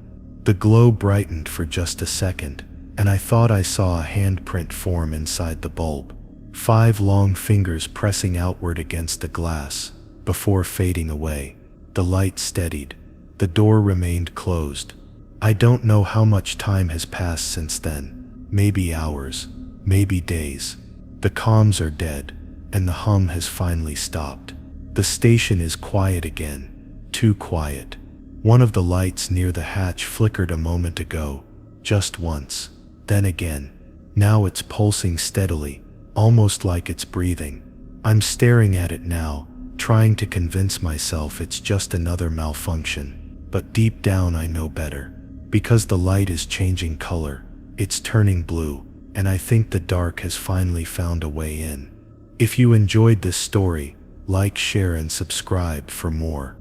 The glow brightened for just a second, and I thought I saw a handprint form inside the bulb, 5 long fingers pressing outward against the glass, before fading away. The light steadied. The door remained closed. I don't know how much time has passed since then. Maybe hours, maybe days. The comms are dead, and the hum has finally stopped. The station is quiet again, too quiet. One of the lights near the hatch flickered a moment ago, just once, then again. Now it's pulsing steadily, almost like it's breathing. I'm staring at it now, trying to convince myself it's just another malfunction. But deep down I know better. Because the light is changing color, it's turning blue, and I think the dark has finally found a way in. If you enjoyed this story, like, share, and subscribe for more.